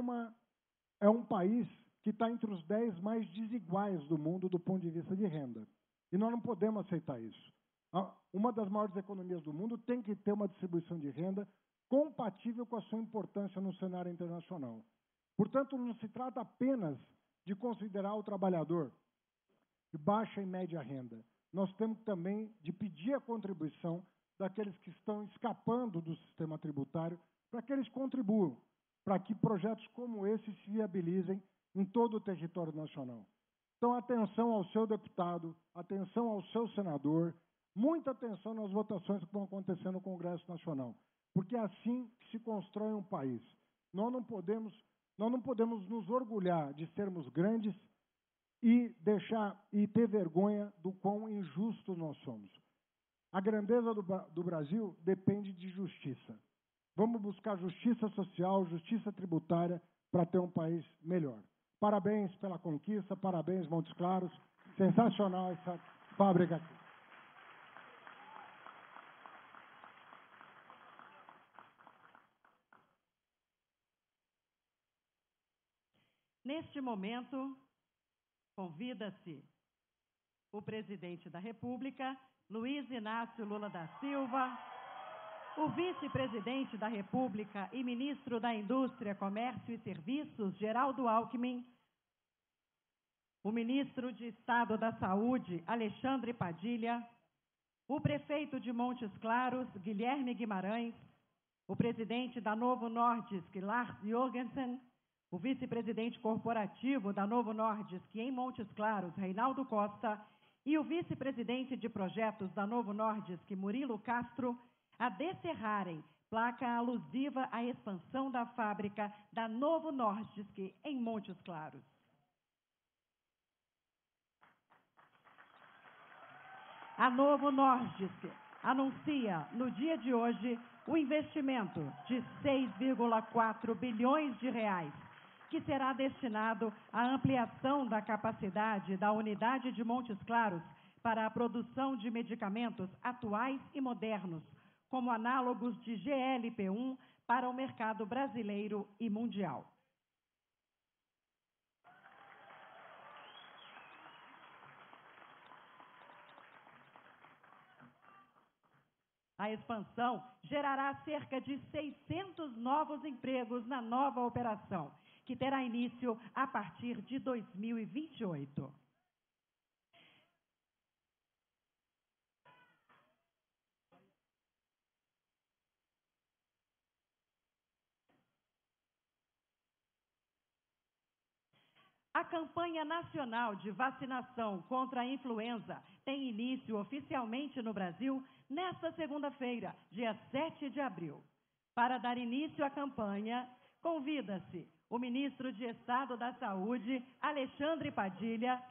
um país que está entre os 10 mais desiguais do mundo do ponto de vista de renda. E nós não podemos aceitar isso. Uma das maiores economias do mundo tem que ter uma distribuição de renda compatível com a sua importância no cenário internacional. Portanto, não se trata apenas de considerar o trabalhador de baixa e média renda, nós temos também de pedir a contribuição daqueles que estão escapando do sistema tributário para que eles contribuam, para que projetos como esse se viabilizem em todo o território nacional. Então, atenção ao seu deputado, atenção ao seu senador, muita atenção nas votações que vão acontecer no Congresso Nacional, porque é assim que se constrói um país. Nós não podemos nos orgulhar de sermos grandes e ter vergonha do quão injusto nós somos. A grandeza do Brasil depende de justiça. Vamos buscar justiça social, justiça tributária para ter um país melhor. Parabéns pela conquista, parabéns, Montes Claros. Sensacional essa fábrica aqui. Neste momento, convida-se o presidente da República, Luiz Inácio Lula da Silva, o vice-presidente da República e ministro da Indústria, Comércio e Serviços, Geraldo Alckmin, o ministro de Estado da Saúde, Alexandre Padilha, o prefeito de Montes Claros, Guilherme Guimarães, o presidente da Novo Nordisk, Lars Jorgensen, o vice-presidente corporativo da Novo Nordisk em Montes Claros, Reinaldo Costa, e o vice-presidente de projetos da Novo Nordisk, Murilo Castro, a descerrarem placa alusiva à expansão da fábrica da Novo Nordisk em Montes Claros. A Novo Nordisk anuncia, no dia de hoje, o investimento de 6,4 bilhões de reais, que será destinado à ampliação da capacidade da unidade de Montes Claros para a produção de medicamentos atuais e modernos, como análogos de GLP-1 para o mercado brasileiro e mundial. A expansão gerará cerca de 600 novos empregos na nova operação, que terá início a partir de 2028. A campanha nacional de vacinação contra a influenza tem início oficialmente no Brasil nesta segunda-feira, dia 7 de abril. Para dar início à campanha, convida-se o ministro de Estado da Saúde, Alexandre Padilha,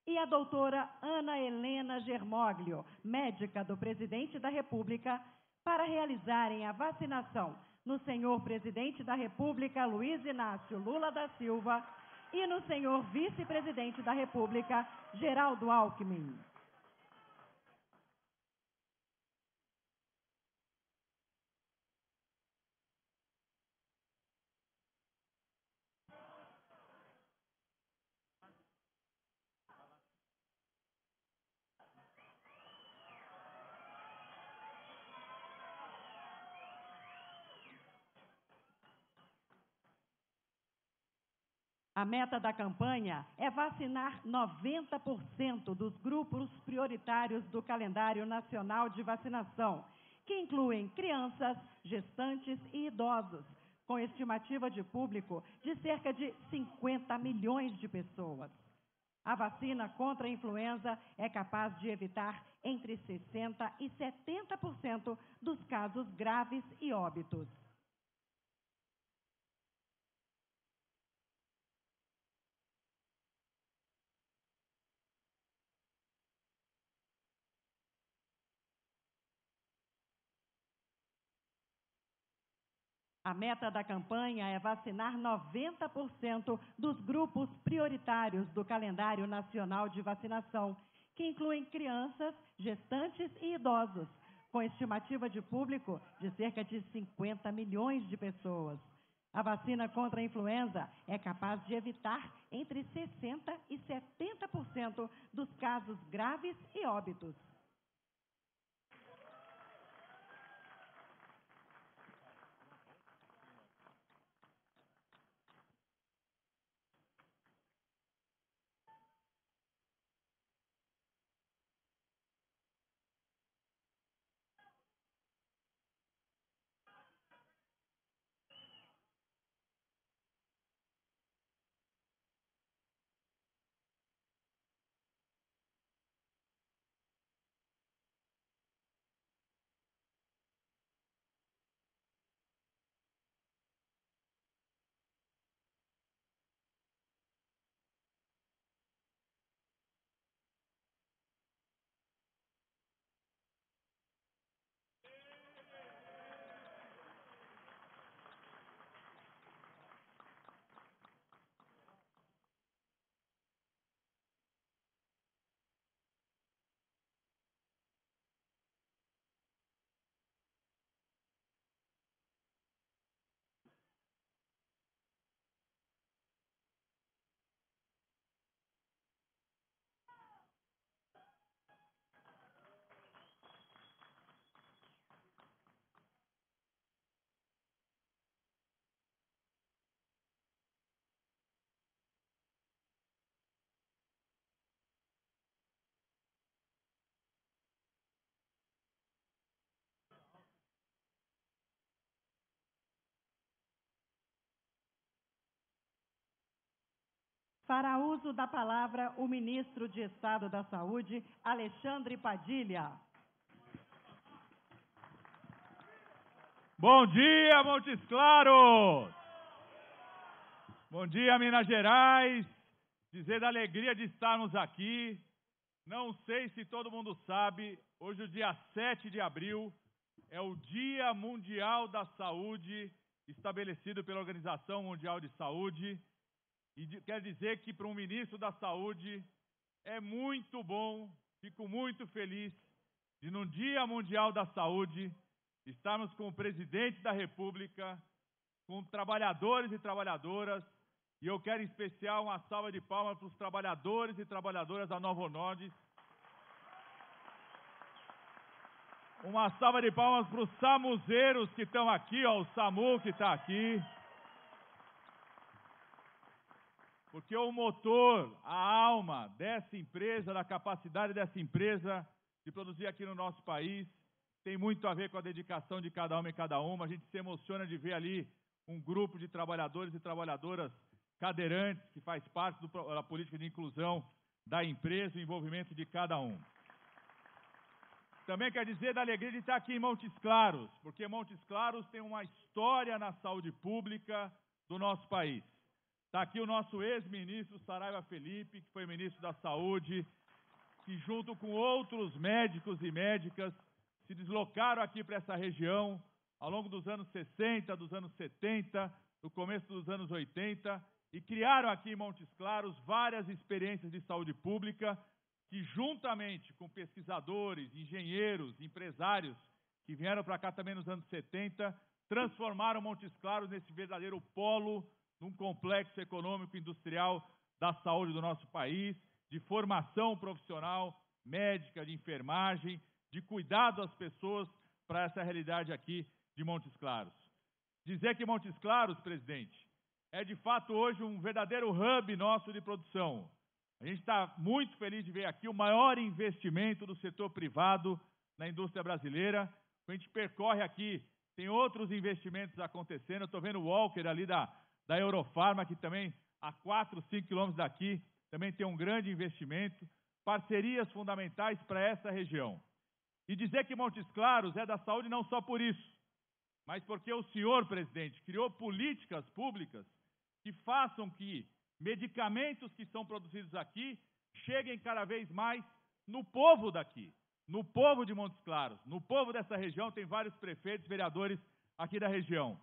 e a doutora Ana Helena Germoglio, médica do presidente da República, para realizarem a vacinação no senhor presidente da República, Luiz Inácio Lula da Silva, e no senhor vice-presidente da República, Geraldo Alckmin. A meta da campanha é vacinar 90% dos grupos prioritários do calendário nacional de vacinação, que incluem crianças, gestantes e idosos, com estimativa de público de cerca de 50 milhões de pessoas. A vacina contra a influenza é capaz de evitar entre 60% e 70% dos casos graves e óbitos. A meta da campanha é vacinar 90% dos grupos prioritários do calendário nacional de vacinação, que incluem crianças, gestantes e idosos, com estimativa de público de cerca de 50 milhões de pessoas. A vacina contra a influenza é capaz de evitar entre 60% e 70% dos casos graves e óbitos. Fará uso da palavra o ministro de Estado da Saúde, Alexandre Padilha. Bom dia, Montes Claros! Bom dia, Minas Gerais! Dizer da alegria de estarmos aqui. Não sei se todo mundo sabe, hoje, o dia 7 de abril, é o Dia Mundial da Saúde, estabelecido pela Organização Mundial de Saúde. E quer dizer que para um ministro da Saúde é muito bom, fico muito feliz de, no Dia Mundial da Saúde, estarmos com o presidente da República, com trabalhadores e trabalhadoras, e eu quero em especial uma salva de palmas para os trabalhadores e trabalhadoras da Novo Nordisk. Uma salva de palmas para os samuzeiros que estão aqui, ó, o SAMU que está aqui. Porque o motor, a alma dessa empresa, da capacidade dessa empresa de produzir aqui no nosso país, tem muito a ver com a dedicação de cada um e cada uma. A gente se emociona de ver ali um grupo de trabalhadores e trabalhadoras cadeirantes, que faz parte da política de inclusão da empresa, o envolvimento de cada um. Também quer dizer da alegria de estar aqui em Montes Claros, porque Montes Claros tem uma história na saúde pública do nosso país. Está aqui o nosso ex-ministro Saraiva Felipe, que foi ministro da Saúde, que junto com outros médicos e médicas se deslocaram aqui para essa região ao longo dos anos 60, dos anos 70, do começo dos anos 80, e criaram aqui em Montes Claros várias experiências de saúde pública que, juntamente com pesquisadores, engenheiros, empresários que vieram para cá também nos anos 70, transformaram Montes Claros nesse verdadeiro polo, num complexo econômico industrial da saúde do nosso país, de formação profissional, médica, de enfermagem, de cuidado às pessoas para essa realidade aqui de Montes Claros. Dizer que Montes Claros, presidente, é de fato hoje um verdadeiro hub nosso de produção. A gente está muito feliz de ver aqui o maior investimento do setor privado na indústria brasileira. A gente percorre aqui, tem outros investimentos acontecendo. Eu estou vendo o Walker ali da Eurofarma, que também a 4, 5 quilômetros daqui, também tem um grande investimento. Parcerias fundamentais para essa região. E dizer que Montes Claros é da saúde não só por isso, mas porque o senhor, presidente, criou políticas públicas que façam que medicamentos que são produzidos aqui cheguem cada vez mais no povo daqui, no povo de Montes Claros, no povo dessa região. Tem vários prefeitos, vereadores aqui da região.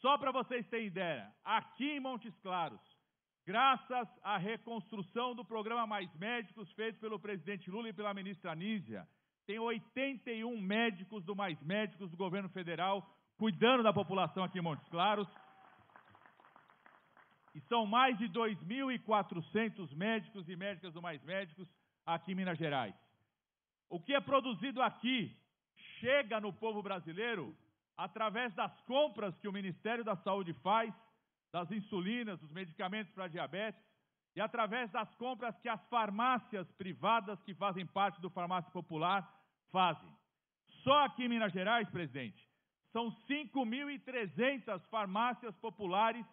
Só para vocês terem ideia, aqui em Montes Claros, graças à reconstrução do programa Mais Médicos, feito pelo presidente Lula e pela ministra Anísia, tem 81 médicos do Mais Médicos do governo federal cuidando da população aqui em Montes Claros. E são mais de 2.400 médicos e médicas do Mais Médicos aqui em Minas Gerais. O que é produzido aqui chega no povo brasileiro através das compras que o Ministério da Saúde faz, das insulinas, dos medicamentos para diabetes, e através das compras que as farmácias privadas que fazem parte do Farmácia Popular fazem. Só aqui em Minas Gerais, presidente, são 5.300 farmácias populares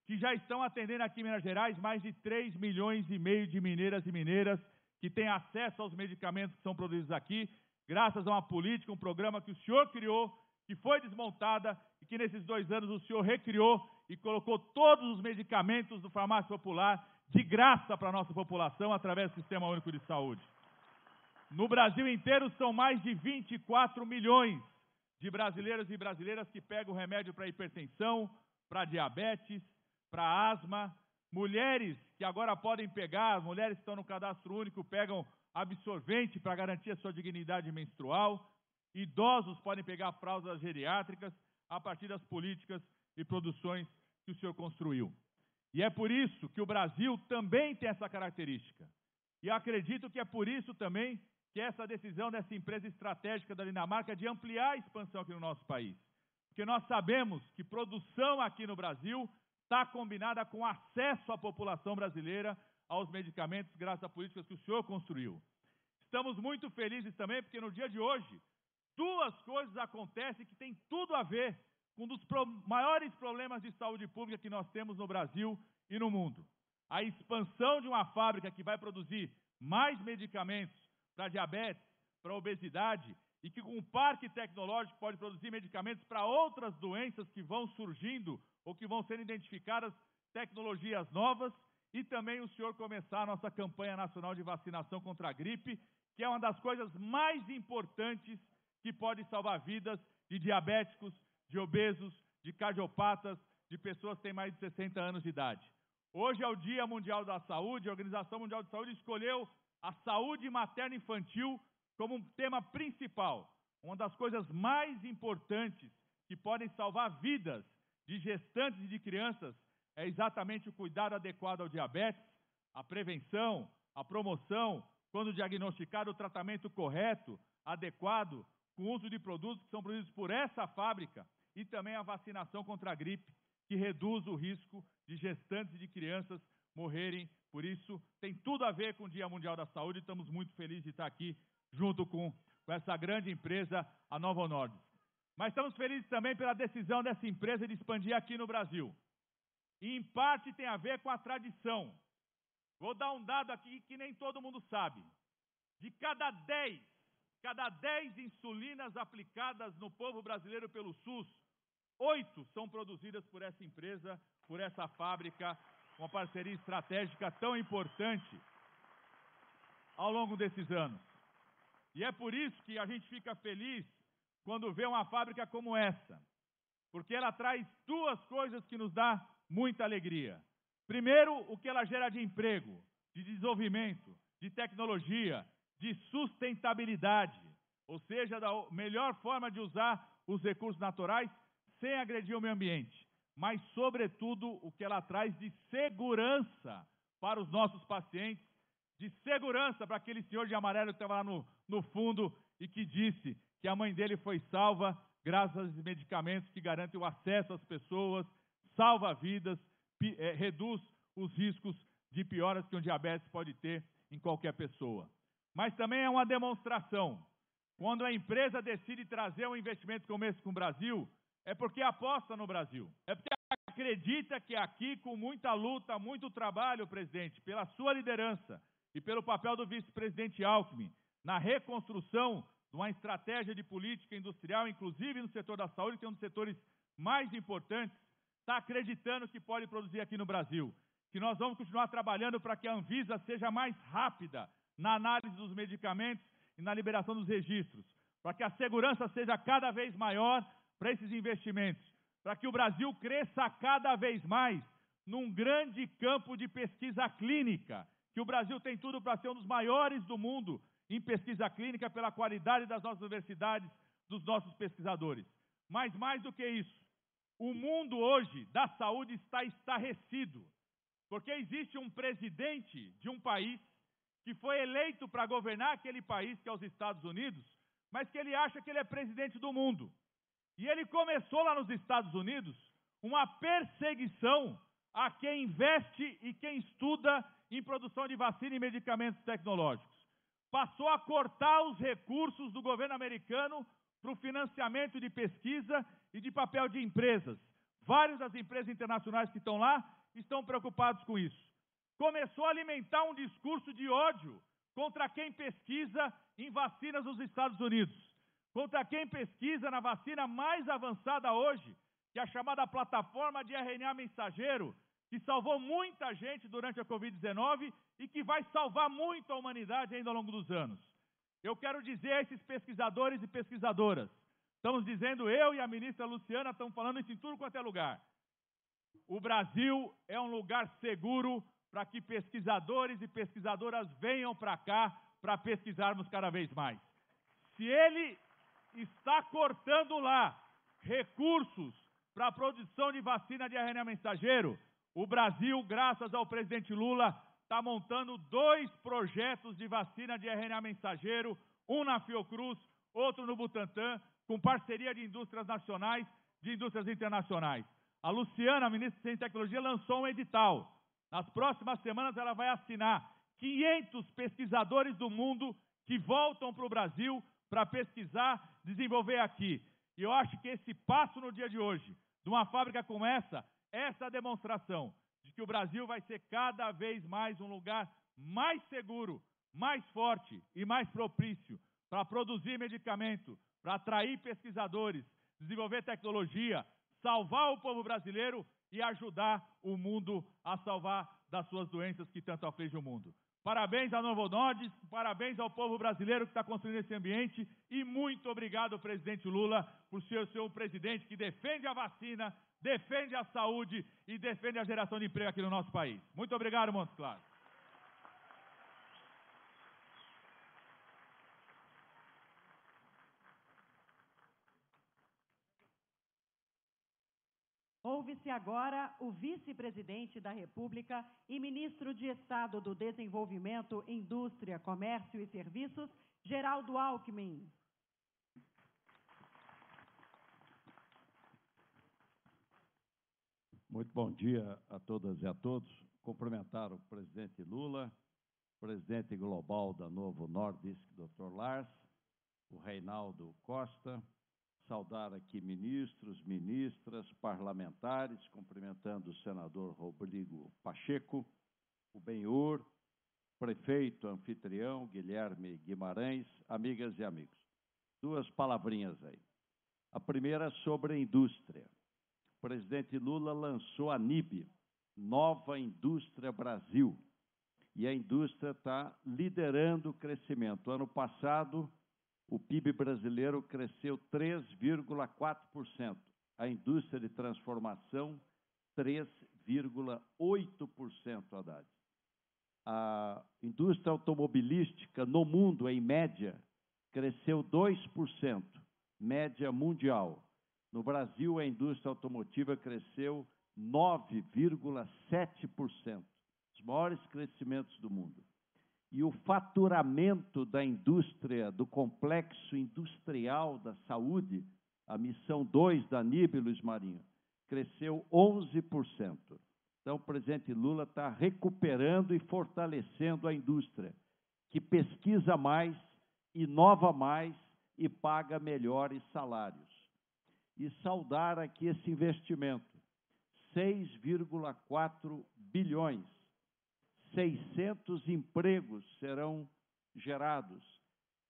que já estão atendendo aqui em Minas Gerais mais de 3,5 milhões de mineiras e mineiras que têm acesso aos medicamentos que são produzidos aqui, graças a uma política, um programa que o senhor criou, que foi desmontada e que nesses 2 anos o senhor recriou e colocou todos os medicamentos do Farmácia Popular de graça para a nossa população através do Sistema Único de Saúde. No Brasil inteiro são mais de 24 milhões de brasileiros e brasileiras que pegam remédio para hipertensão, para diabetes, para asma, mulheres que agora podem pegar, mulheres que estão no cadastro único pegam absorvente para garantir a sua dignidade menstrual, idosos podem pegar fraldas geriátricas a partir das políticas e produções que o senhor construiu. E é por isso que o Brasil também tem essa característica. E acredito que é por isso também que essa decisão dessa empresa estratégica da Dinamarca de ampliar a expansão aqui no nosso país. Porque nós sabemos que produção aqui no Brasil está combinada com acesso à população brasileira aos medicamentos, graças a políticas que o senhor construiu. Estamos muito felizes também porque no dia de hoje, 2 coisas acontecem que têm tudo a ver com um dos maiores problemas de saúde pública que nós temos no Brasil e no mundo. a expansão de uma fábrica que vai produzir mais medicamentos para diabetes, para obesidade, e que com um parque tecnológico pode produzir medicamentos para outras doenças que vão surgindo ou que vão sendo identificadas, tecnologias novas, e também o senhor começar a nossa campanha nacional de vacinação contra a gripe, que é uma das coisas mais importantes que pode salvar vidas de diabéticos, de obesos, de cardiopatas, de pessoas que têm mais de 60 anos de idade. Hoje é o Dia Mundial da Saúde, a Organização Mundial de Saúde escolheu a saúde materno-infantil como um tema principal. Uma das coisas mais importantes que podem salvar vidas de gestantes e de crianças é exatamente o cuidado adequado ao diabetes, a prevenção, a promoção, quando diagnosticado, o tratamento correto, adequado, com o uso de produtos que são produzidos por essa fábrica, e também a vacinação contra a gripe, que reduz o risco de gestantes e de crianças morrerem. Por isso, tem tudo a ver com o Dia Mundial da Saúde. Estamos muito felizes de estar aqui junto com essa grande empresa, a Novo Nordisk. Mas estamos felizes também pela decisão dessa empresa de expandir aqui no Brasil. E, em parte, tem a ver com a tradição. Vou dar um dado aqui que nem todo mundo sabe. De cada 10 insulinas aplicadas no povo brasileiro pelo SUS, 8 são produzidas por essa empresa, por essa fábrica, uma parceria estratégica tão importante ao longo desses anos. E é por isso que a gente fica feliz quando vê uma fábrica como essa, porque ela traz duas coisas que nos dá muita alegria. Primeiro, o que ela gera de emprego, de desenvolvimento, de tecnologia, de sustentabilidade, ou seja, da melhor forma de usar os recursos naturais sem agredir o meio ambiente, mas, sobretudo, o que ela traz de segurança para os nossos pacientes, de segurança para aquele senhor de amarelo que estava lá no fundo e que disse que a mãe dele foi salva graças aos medicamentos que garantem o acesso às pessoas, salva vidas, reduz os riscos de pioras que um diabetes pode ter em qualquer pessoa. Mas também é uma demonstração. Quando a empresa decide trazer um investimento como esse com o Brasil, é porque aposta no Brasil. É porque acredita que aqui, com muita luta, muito trabalho, presidente, pela sua liderança e pelo papel do vice-presidente Alckmin, na reconstrução de uma estratégia de política industrial, inclusive no setor da saúde, que é um dos setores mais importantes, está acreditando que pode produzir aqui no Brasil. Que nós vamos continuar trabalhando para que a Anvisa seja mais rápida na análise dos medicamentos e na liberação dos registros, para que a segurança seja cada vez maior para esses investimentos, para que o Brasil cresça cada vez mais num grande campo de pesquisa clínica, que o Brasil tem tudo para ser um dos maiores do mundo em pesquisa clínica pela qualidade das nossas universidades, dos nossos pesquisadores. Mas mais do que isso, o mundo hoje da saúde está estarrecido, porque existe um presidente de um país que foi eleito para governar aquele país, que é os Estados Unidos, mas que ele acha que ele é presidente do mundo. E ele começou lá nos Estados Unidos uma perseguição a quem investe e quem estuda em produção de vacina e medicamentos tecnológicos. Passou a cortar os recursos do governo americano para o financiamento de pesquisa e de papel de empresas. Várias das empresas internacionais que estão lá estão preocupados com isso. Começou a alimentar um discurso de ódio contra quem pesquisa em vacinas nos Estados Unidos, contra quem pesquisa na vacina mais avançada hoje, que é a chamada plataforma de RNA mensageiro, que salvou muita gente durante a Covid-19 e que vai salvar muito a humanidade ainda ao longo dos anos. Eu quero dizer a esses pesquisadores e pesquisadoras, estamos dizendo, eu e a ministra Luciana estamos falando isso em tudo quanto é lugar. O Brasil é um lugar seguro para que pesquisadores e pesquisadoras venham para cá para pesquisarmos cada vez mais. Se ele está cortando lá recursos para a produção de vacina de RNA mensageiro, o Brasil, graças ao presidente Lula, está montando 2 projetos de vacina de RNA mensageiro, um na Fiocruz, outro no Butantan, com parceria de indústrias nacionais, de indústrias internacionais. A Luciana, a ministra de Ciência e Tecnologia, lançou um edital. Nas próximas semanas ela vai assinar 500 pesquisadores do mundo que voltam para o Brasil para pesquisar, desenvolver aqui. E eu acho que esse passo no dia de hoje, de uma fábrica como essa é a demonstração de que o Brasil vai ser cada vez mais um lugar mais seguro, mais forte e mais propício para produzir medicamento, para atrair pesquisadores, desenvolver tecnologia, salvar o povo brasileiro e ajudar o mundo a salvar das suas doenças que tanto afligem o mundo. Parabéns à Novo Nordisk, parabéns ao povo brasileiro que está construindo esse ambiente e muito obrigado, presidente Lula, por ser um presidente que defende a vacina, defende a saúde e defende a geração de emprego aqui no nosso país. Muito obrigado, Montes Claros. Ouve-se agora o vice-presidente da República e ministro de Estado do Desenvolvimento, Indústria, Comércio e Serviços, Geraldo Alckmin. Muito bom dia a todas e a todos. Cumprimentar o presidente Lula, presidente global da Novo Nordisk, Dr. Lars, o Reinaldo Costa, saudar aqui ministros, ministras, parlamentares, cumprimentando o senador Rodrigo Pacheco, o Benhur, prefeito anfitrião Guilherme Guimarães, amigas e amigos. Duas palavrinhas aí. A primeira sobre a indústria. O presidente Lula lançou a NIB, Nova Indústria Brasil, e a indústria está liderando o crescimento. Ano passado, o PIB brasileiro cresceu 3,4%. A indústria de transformação, 3,8%, Haddad. A indústria automobilística no mundo, em média, cresceu 2%, média mundial. No Brasil, a indústria automotiva cresceu 9,7%, os maiores crescimentos do mundo. E o faturamento da indústria, do complexo industrial da saúde, a missão 2 da NIB, Luiz Marinho, cresceu 11%. Então, o presidente Lula está recuperando e fortalecendo a indústria, que pesquisa mais, inova mais e paga melhores salários. E saudar aqui esse investimento, 6,4 bilhões. 600 empregos serão gerados.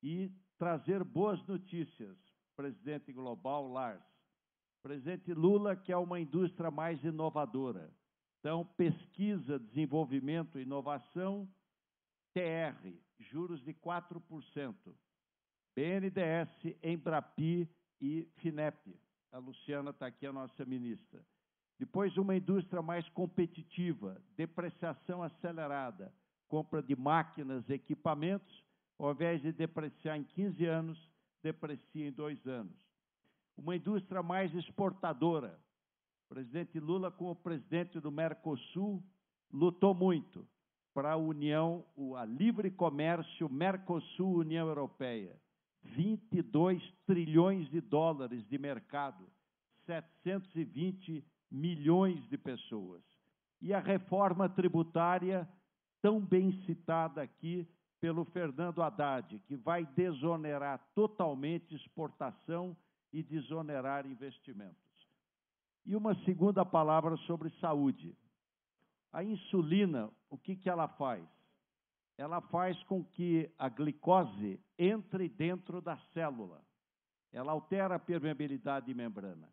E trazer boas notícias, presidente global Lars. Presidente Lula quer uma indústria mais inovadora. Então, pesquisa, desenvolvimento e inovação, TR, juros de 4%. BNDES, Embrapi e FINEP. A Luciana está aqui, a nossa ministra. Depois, uma indústria mais competitiva, depreciação acelerada, compra de máquinas e equipamentos, ao invés de depreciar em 15 anos, deprecia em 2 anos. Uma indústria mais exportadora. O presidente Lula, como presidente do Mercosul, lutou muito para a união, a livre comércio Mercosul-União Europeia. 22 trilhões de dólares de mercado, 720 milhões de pessoas. E a reforma tributária, tão bem citada aqui pelo Fernando Haddad, que vai desonerar totalmente exportação e desonerar investimentos. E uma segunda palavra sobre saúde. A insulina, o que ela faz? Ela faz com que a glicose entre dentro da célula. Ela altera a permeabilidade de membrana.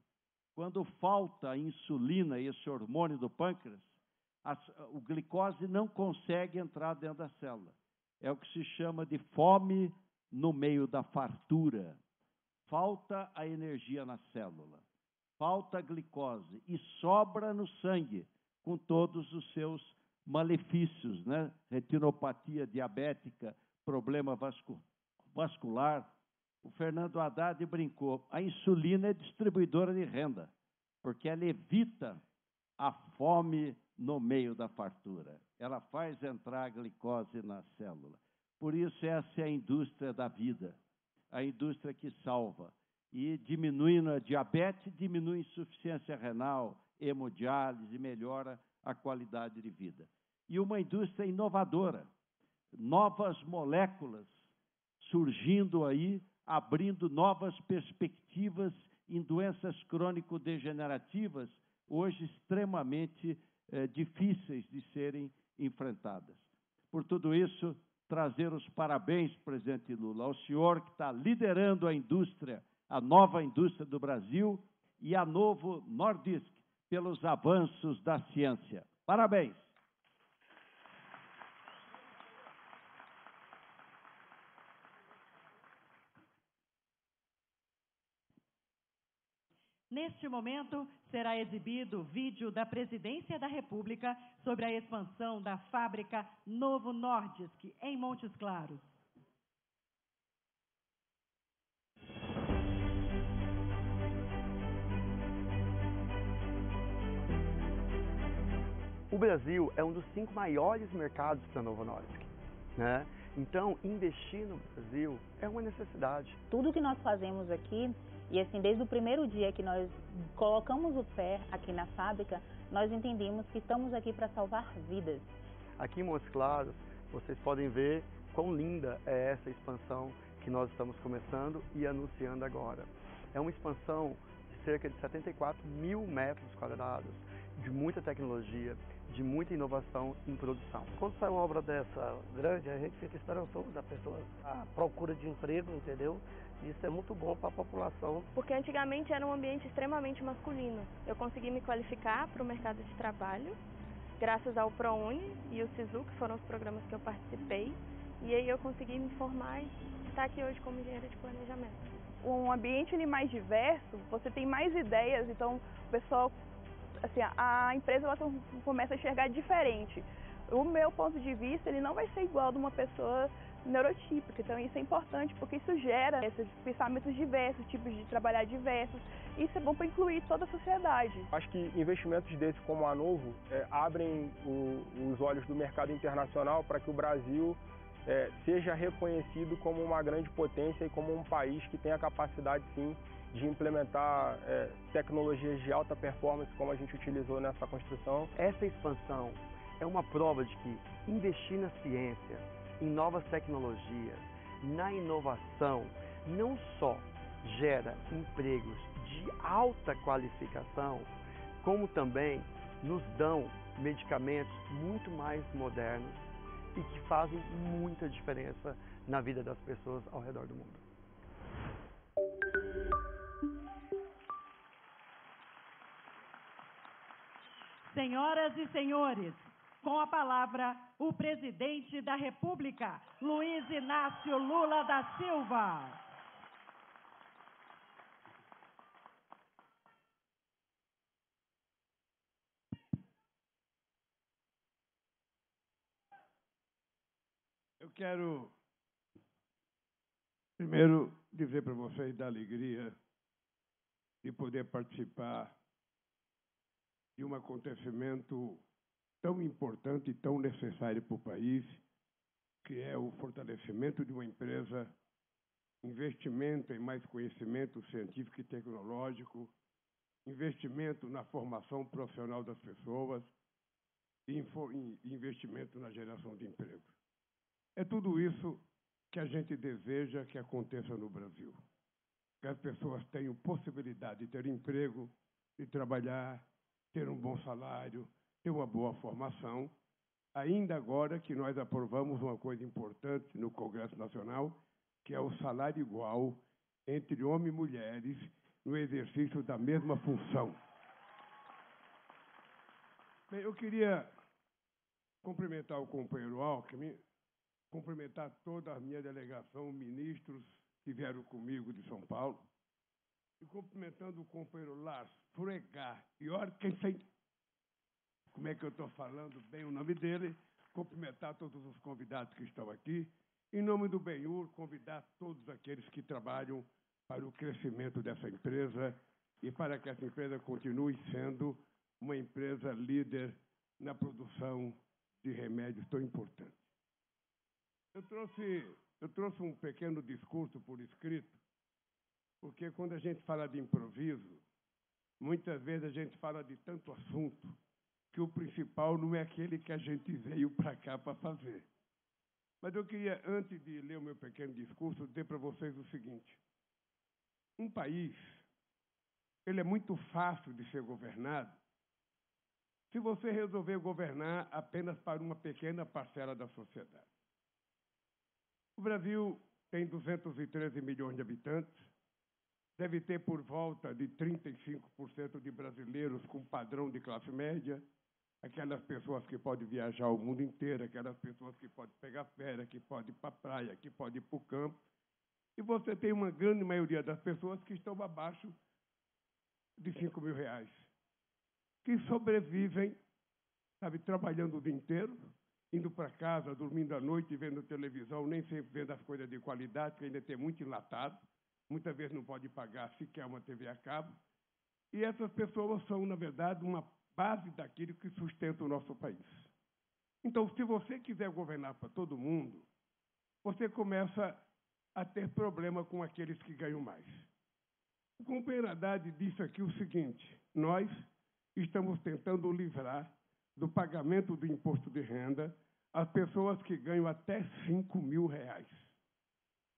Quando falta a insulina, esse hormônio do pâncreas, o glicose não consegue entrar dentro da célula. É o que se chama de fome no meio da fartura. Falta a energia na célula, falta a glicose e sobra no sangue, com todos os seus malefícios, né? Retinopatia diabética, problema vascular. O Fernando Haddad brincou, a insulina é distribuidora de renda, porque ela evita a fome no meio da fartura. Ela faz entrar a glicose na célula. Por isso, essa é a indústria da vida, a indústria que salva. E diminuindo a diabetes, diminui a insuficiência renal, hemodiálise, melhora a qualidade de vida. E uma indústria inovadora, novas moléculas surgindo aí, abrindo novas perspectivas em doenças crônico-degenerativas, hoje extremamente difíceis de serem enfrentadas. Por tudo isso, trazer os parabéns, presidente Lula, ao senhor que está liderando a indústria, a nova indústria do Brasil e a Novo Nordisk, pelos avanços da ciência. Parabéns! Neste momento, será exibido o vídeo da Presidência da República sobre a expansão da fábrica Novo Nordisk, em Montes Claros. O Brasil é um dos 5 maiores mercados para a Novo Nordisk, né? Então, investir no Brasil é uma necessidade. Tudo que nós fazemos aqui, e assim, desde o primeiro dia que nós colocamos o pé aqui na fábrica, nós entendemos que estamos aqui para salvar vidas. Aqui em Montes Claros, vocês podem ver quão linda é essa expansão que nós estamos começando e anunciando agora. É uma expansão de cerca de 74 mil metros quadrados, de muita tecnologia, de muita inovação em produção. Quando sai uma obra dessa grande, a gente fica esperançoso da pessoa, a procura de emprego, entendeu? Isso é muito bom para a população. Porque antigamente era um ambiente extremamente masculino. Eu consegui me qualificar para o mercado de trabalho, graças ao ProUni e o SISU, que foram os programas que eu participei. E aí eu consegui me formar e estar aqui hoje como engenheira de planejamento. Um ambiente mais diverso, você tem mais ideias, então o pessoal, assim, a empresa ela começa a enxergar diferente. O meu ponto de vista, ele não vai ser igual de uma pessoa neurotípica, então isso é importante porque isso gera esses pensamentos diversos, tipos de trabalhar diversos. Isso é bom para incluir toda a sociedade. Acho que investimentos desses como a Novo abrem os olhos do mercado internacional para que o Brasil seja reconhecido como uma grande potência e como um país que tem a capacidade, sim, de implementar tecnologias de alta performance como a gente utilizou nessa construção. Essa expansão é uma prova de que investir na ciência, em novas tecnologias, na inovação, não só gera empregos de alta qualificação, como também nos dão medicamentos muito mais modernos e que fazem muita diferença na vida das pessoas ao redor do mundo. Senhoras e senhores, com a palavra, o presidente da República, Luiz Inácio Lula da Silva. Eu quero primeiro dizer para vocês da alegria de poder participar de um acontecimento tão importante e tão necessário para o país, que é o fortalecimento de uma empresa, investimento em mais conhecimento científico e tecnológico, investimento na formação profissional das pessoas e investimento na geração de emprego. É tudo isso que a gente deseja que aconteça no Brasil. Que as pessoas tenham possibilidade de ter emprego, de trabalhar, ter um bom salário, ter uma boa formação, ainda agora que nós aprovamos uma coisa importante no Congresso Nacional, que é o salário igual entre homens e mulheres no exercício da mesma função. Bem, eu queria cumprimentar o companheiro Alckmin, cumprimentar toda a minha delegação, ministros que vieram comigo de São Paulo, e cumprimentando o companheiro Lars Fregar, pior quem sei como é que eu estou falando bem o nome dele, cumprimentar todos os convidados que estão aqui, em nome do Benhur, convidar todos aqueles que trabalham para o crescimento dessa empresa e para que essa empresa continue sendo uma empresa líder na produção de remédios tão importantes. Eu trouxe um pequeno discurso por escrito, porque quando a gente fala de improviso, muitas vezes a gente fala de tanto assunto que o principal não é aquele que a gente veio para cá para fazer. Mas eu queria, antes de ler o meu pequeno discurso, dizer para vocês o seguinte. Um país, ele é muito fácil de ser governado se você resolver governar apenas para uma pequena parcela da sociedade. O Brasil tem 213 milhões de habitantes, deve ter por volta de 35% de brasileiros com padrão de classe média, aquelas pessoas que podem viajar o mundo inteiro, aquelas pessoas que podem pegar férias, que podem ir para a praia, que podem ir para o campo. E você tem uma grande maioria das pessoas que estão abaixo de R$5.000, que sobrevivem, sabe, trabalhando o dia inteiro, indo para casa, dormindo à noite, vendo televisão, nem sempre vendo as coisas de qualidade, porque ainda tem muito enlatado, muitas vezes não pode pagar sequer uma TV a cabo. E essas pessoas são, na verdade, uma base daquilo que sustenta o nosso país. Então, se você quiser governar para todo mundo, você começa a ter problema com aqueles que ganham mais. O companheiro Haddad disse aqui o seguinte: nós estamos tentando livrar do pagamento do imposto de renda as pessoas que ganham até R$5.000.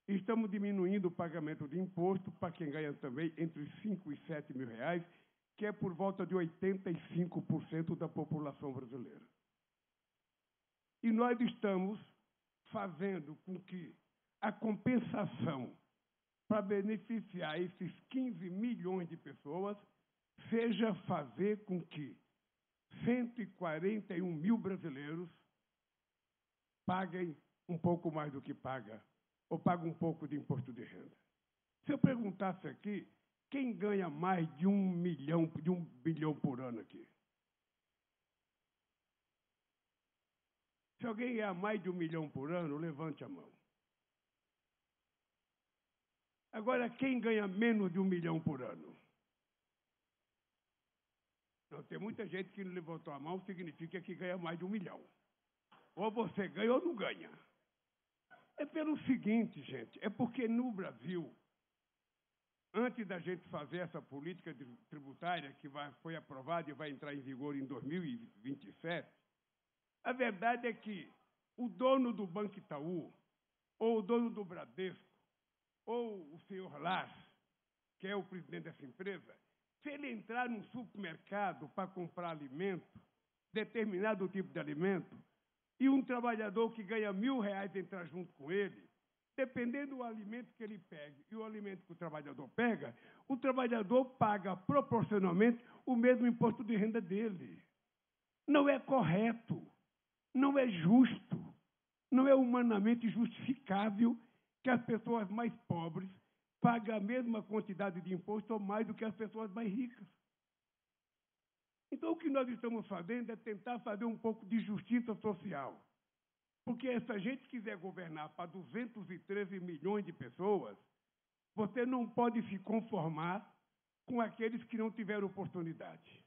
Estamos diminuindo o pagamento de imposto para quem ganha também entre R$5.000 e R$7.000, que é por volta de 85% da população brasileira. E nós estamos fazendo com que a compensação para beneficiar esses 15 milhões de pessoas seja fazer com que 141 mil brasileiros paguem um pouco mais do que paga, ou pagam um pouco de imposto de renda. Se eu perguntasse aqui, quem ganha mais de 1 bilhão por ano aqui? Se alguém ganhar mais de 1 milhão por ano, levante a mão. Agora, quem ganha menos de 1 milhão por ano? Não, tem muita gente que não levantou a mão, significa que ganha mais de 1 milhão. Ou você ganha ou não ganha. É pelo seguinte, gente, é porque no Brasil, antes da gente fazer essa política tributária que foi aprovada e vai entrar em vigor em 2027, a verdade é que o dono do Banco Itaú, ou o dono do Bradesco, ou o senhor Lars, que é o presidente dessa empresa, se ele entrar num supermercado para comprar alimento, determinado tipo de alimento, e um trabalhador que ganha R$1.000 entrar junto com ele, dependendo do alimento que ele pegue e o alimento que o trabalhador pega, o trabalhador paga proporcionalmente o mesmo imposto de renda dele. Não é correto, não é justo, não é humanamente justificável que as pessoas mais pobres paguem a mesma quantidade de imposto ou mais do que as pessoas mais ricas. Então, o que nós estamos fazendo é tentar fazer um pouco de justiça social. Porque se a gente quiser governar para 213 milhões de pessoas, você não pode se conformar com aqueles que não tiveram oportunidade.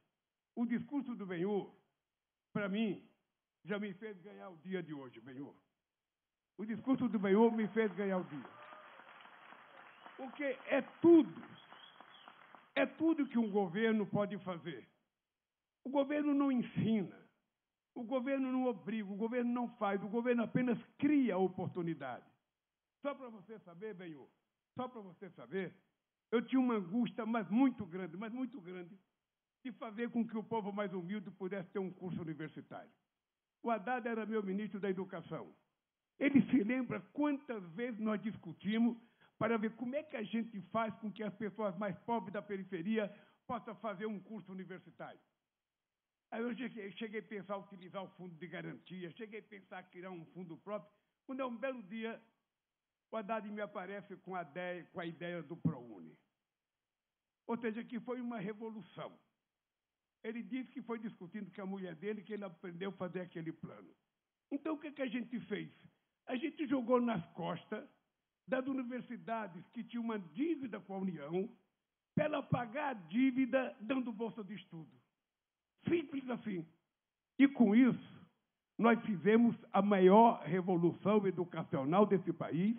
O discurso do Benhur, para mim, já me fez ganhar o dia de hoje, Benhur. O discurso do Benhur me fez ganhar o dia. Porque é tudo que um governo pode fazer. O governo não ensina, o governo não obriga, o governo não faz, o governo apenas cria oportunidade. Só para você saber, Benhur, só para você saber, eu tinha uma angústia, mas muito grande, de fazer com que o povo mais humilde pudesse ter um curso universitário. O Haddad era meu ministro da Educação. Ele se lembra quantas vezes nós discutimos para ver como é que a gente faz com que as pessoas mais pobres da periferia possam fazer um curso universitário. Aí eu cheguei a pensar em utilizar o fundo de garantia, cheguei a pensar em criar um fundo próprio. Quando é um belo dia, o Haddad me aparece com a ideia do ProUni. Ou seja, que foi uma revolução. Ele disse que foi discutindo com a mulher dele que ele aprendeu a fazer aquele plano. Então, o que a gente fez? A gente jogou nas costas das universidades que tinham uma dívida com a União para ela pagar a dívida dando bolsa de estudo. Simples assim. E com isso, nós fizemos a maior revolução educacional desse país,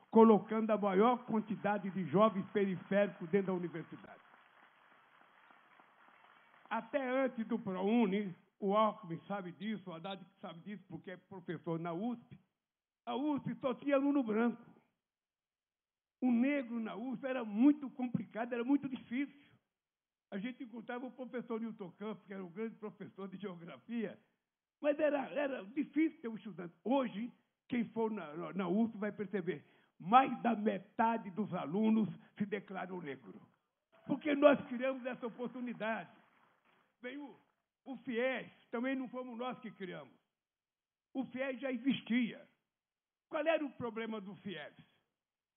colocando a maior quantidade de jovens periféricos dentro da universidade. Até antes do ProUni, o Alckmin sabe disso, o Haddad sabe disso porque é professor na USP, a USP só tinha aluno branco. O negro na USP era muito complicado, era muito difícil. A gente encontrava o professor Newton Campos, que era um grande professor de geografia, mas era difícil ter um estudante. Hoje, quem for na USP vai perceber, mais da metade dos alunos se declaram negro. Porque nós criamos essa oportunidade. Vem o FIES, também não fomos nós que criamos. O FIES já existia. Qual era o problema do FIES?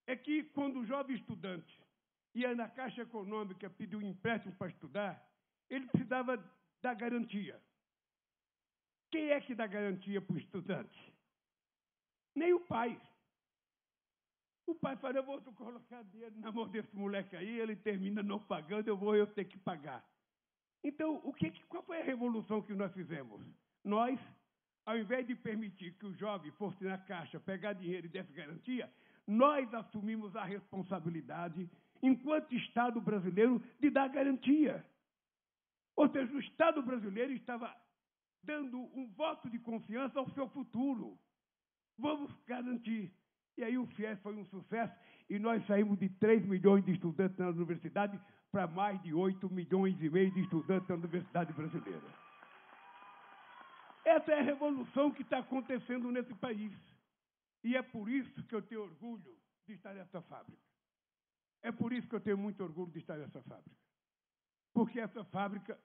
É que quando o jovem estudante ia na Caixa Econômica pedir um empréstimo para estudar, ele precisava da garantia. Quem é que dá garantia para o estudante? Nem o pai. O pai fala, eu vou colocar dinheiro na mão desse moleque aí, ele termina não pagando, eu ter que pagar. Então, qual foi a revolução que nós fizemos? Nós, ao invés de permitir que o jovem fosse na Caixa pegar dinheiro e desse garantia, nós assumimos a responsabilidade, enquanto Estado brasileiro, de dar garantia. Ou seja, o Estado brasileiro estava dando um voto de confiança ao seu futuro. Vamos garantir. E aí o FIES foi um sucesso e nós saímos de 3 milhões de estudantes na universidade para mais de 8 milhões e meio de estudantes na universidade brasileira. Essa é a revolução que está acontecendo nesse país. E é por isso que eu tenho orgulho de estar nessa fábrica. É por isso que eu tenho muito orgulho de estar nessa fábrica. Porque essa fábrica,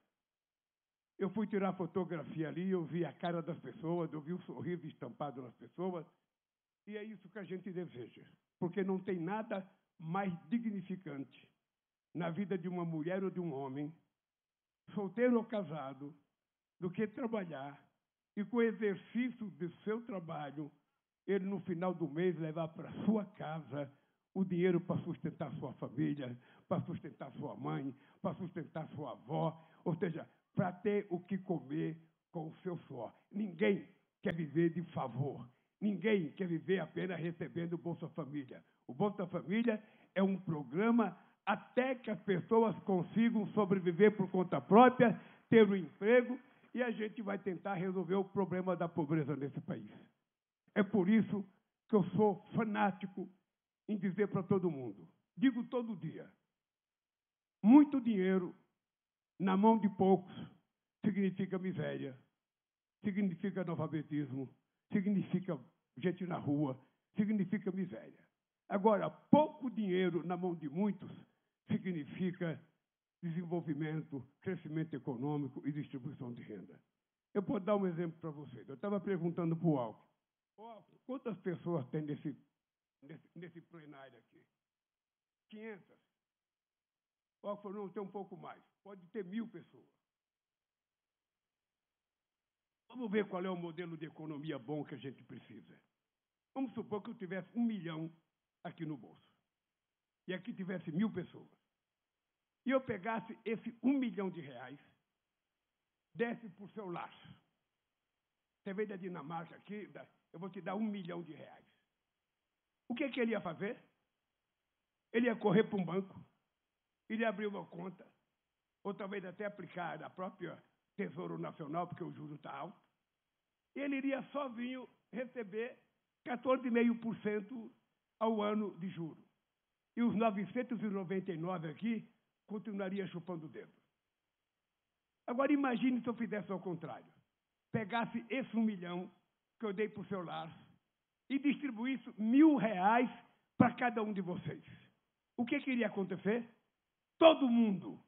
eu fui tirar fotografia ali, eu vi a cara das pessoas, eu vi o sorriso estampado nas pessoas, e é isso que a gente deseja. Porque não tem nada mais dignificante na vida de uma mulher ou de um homem, solteiro ou casado, do que trabalhar e, com o exercício do seu trabalho, ele, no final do mês, levar para sua casa o dinheiro para sustentar sua família, para sustentar sua mãe, para sustentar sua avó, ou seja, para ter o que comer com o seu suor. Ninguém quer viver de favor. Ninguém quer viver apenas recebendo o Bolsa Família. O Bolsa Família é um programa até que as pessoas consigam sobreviver por conta própria, ter um emprego, e a gente vai tentar resolver o problema da pobreza nesse país. É por isso que eu sou fanático em dizer para todo mundo, digo todo dia, muito dinheiro na mão de poucos significa miséria, significa analfabetismo, significa gente na rua, significa miséria. Agora, pouco dinheiro na mão de muitos significa desenvolvimento, crescimento econômico e distribuição de renda. Eu posso dar um exemplo para vocês. Eu estava perguntando para o Alckmin, quantas pessoas tem nesse plenário aqui? 500. O Alckmin falou, não, tem um pouco mais. Pode ter 1.000 pessoas. Vamos ver qual é o modelo de economia bom que a gente precisa. Vamos supor que eu tivesse 1 milhão aqui no bolso. E aqui tivesse 1.000 pessoas. E eu pegasse esse 1 milhão de reais, desse para o seu lar. Você veio da Dinamarca aqui, eu vou te dar 1 milhão de reais. O que ele ia fazer? Ele ia correr para um banco, ele ia abrir uma conta, ou talvez até aplicar na própria Tesouro Nacional, porque o juro está alto. Ele iria sozinho receber 14,5% ao ano de juro. E os 999 aqui continuaria chupando o dedo. Agora imagine se eu fizesse ao contrário. Pegasse esse 1 milhão que eu dei para o seu lar e distribuísse R$1.000 para cada um de vocês. O que iria acontecer? Todo mundo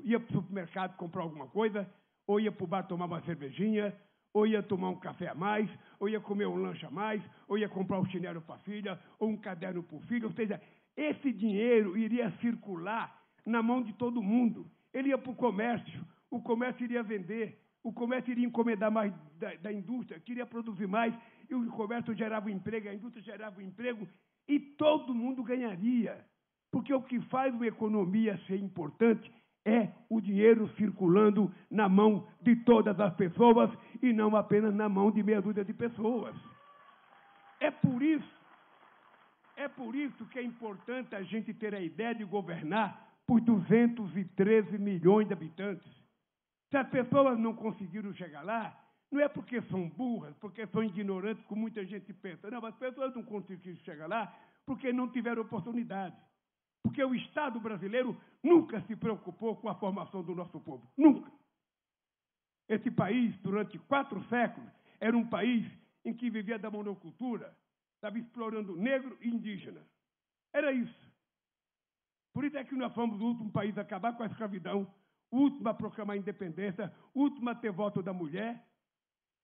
ia para o supermercado comprar alguma coisa, ou ia para o bar tomar uma cervejinha, ou ia tomar um café a mais, ou ia comer um lanche a mais, ou ia comprar um chinelo para a filha, ou um caderno para o filho. Ou seja, esse dinheiro iria circular na mão de todo mundo. Ele ia para o comércio iria vender, o comércio iria encomendar mais da indústria, queria produzir mais, e o comércio gerava emprego, a indústria gerava emprego, e todo mundo ganharia. Porque o que faz uma economia ser importante é o dinheiro circulando na mão de todas as pessoas e não apenas na mão de meia dúzia de pessoas. É por isso que é importante a gente ter a ideia de governar por 213 milhões de habitantes. Se as pessoas não conseguiram chegar lá, não é porque são burras, porque são ignorantes, como muita gente pensa. Não, as pessoas não conseguiram chegar lá porque não tiveram oportunidade. Porque o Estado brasileiro nunca se preocupou com a formação do nosso povo. Nunca. Esse país, durante 4 séculos, era um país em que vivia da monocultura, estava explorando negro e indígena. Era isso. Por isso é que nós fomos o último país a acabar com a escravidão, o último a proclamar a independência, o último a ter voto da mulher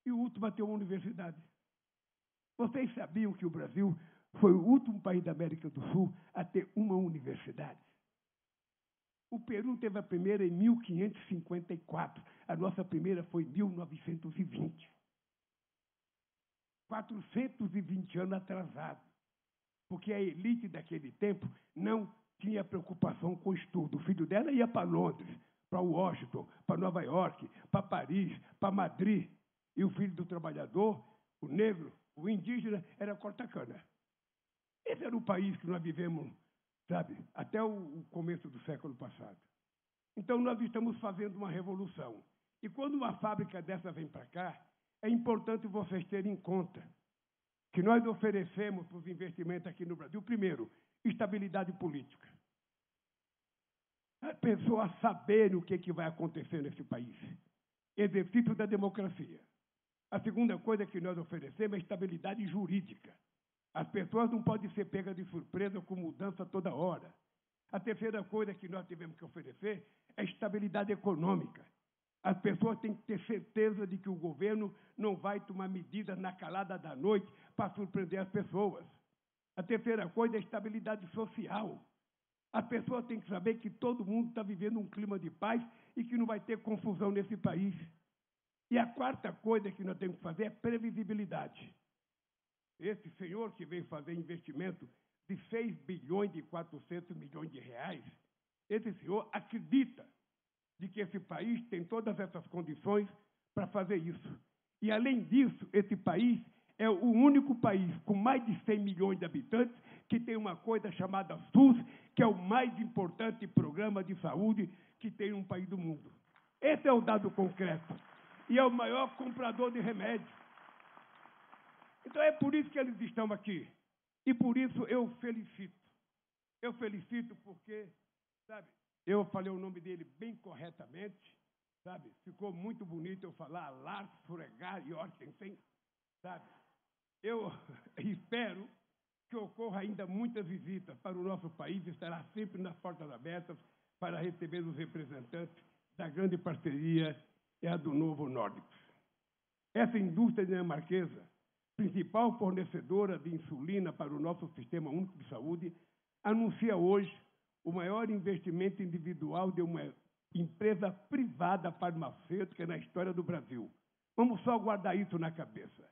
e o último a ter uma universidade. Vocês sabiam que o Brasil foi o último país da América do Sul a ter uma universidade? O Peru teve a primeira em 1554. A nossa primeira foi em 1920. 420 anos atrasado. Porque a elite daquele tempo não tinha preocupação com o estudo. O filho dela ia para Londres, para Washington, para Nova York, para Paris, para Madrid. E o filho do trabalhador, o negro, o indígena, era corta-cana. Esse era o país que nós vivemos, sabe, até o começo do século passado. Então, nós estamos fazendo uma revolução. E quando uma fábrica dessa vem para cá, é importante vocês terem em conta que nós oferecemos para os investimentos aqui no Brasil, primeiro, estabilidade política. As pessoas saberem o que vai acontecer nesse país. Exercício da democracia. A segunda coisa que nós oferecemos é estabilidade jurídica. As pessoas não podem ser pegas de surpresa com mudança toda hora. A terceira coisa que nós tivemos que oferecer é estabilidade econômica. As pessoas têm que ter certeza de que o governo não vai tomar medidas na calada da noite para surpreender as pessoas. A terceira coisa é estabilidade social. As pessoas têm que saber que todo mundo está vivendo um clima de paz e que não vai ter confusão nesse país. E a quarta coisa que nós temos que fazer é previsibilidade. Esse senhor que veio fazer investimento de 6 bilhões e 400 milhões de reais, esse senhor acredita de que esse país tem todas essas condições para fazer isso. E, além disso, esse país é o único país com mais de 100 milhões de habitantes que tem uma coisa chamada SUS, que é o mais importante programa de saúde que tem um país do mundo. Esse é o dado concreto. E é o maior comprador de remédios. Então, é por isso que eles estão aqui. E por isso eu felicito. Eu felicito porque, sabe, eu falei o nome dele bem corretamente, sabe? Ficou muito bonito eu falar Lars Frögar Jorgensen, sabe? Eu espero que ocorra ainda muitas visitas para o nosso país, estará sempre nas portas abertas para receber os representantes da grande parceria e a do Novo Nórdicos. Essa indústria dinamarquesa, principal fornecedora de insulina para o nosso Sistema Único de Saúde, anuncia hoje o maior investimento individual de uma empresa privada farmacêutica na história do Brasil. Vamos só guardar isso na cabeça.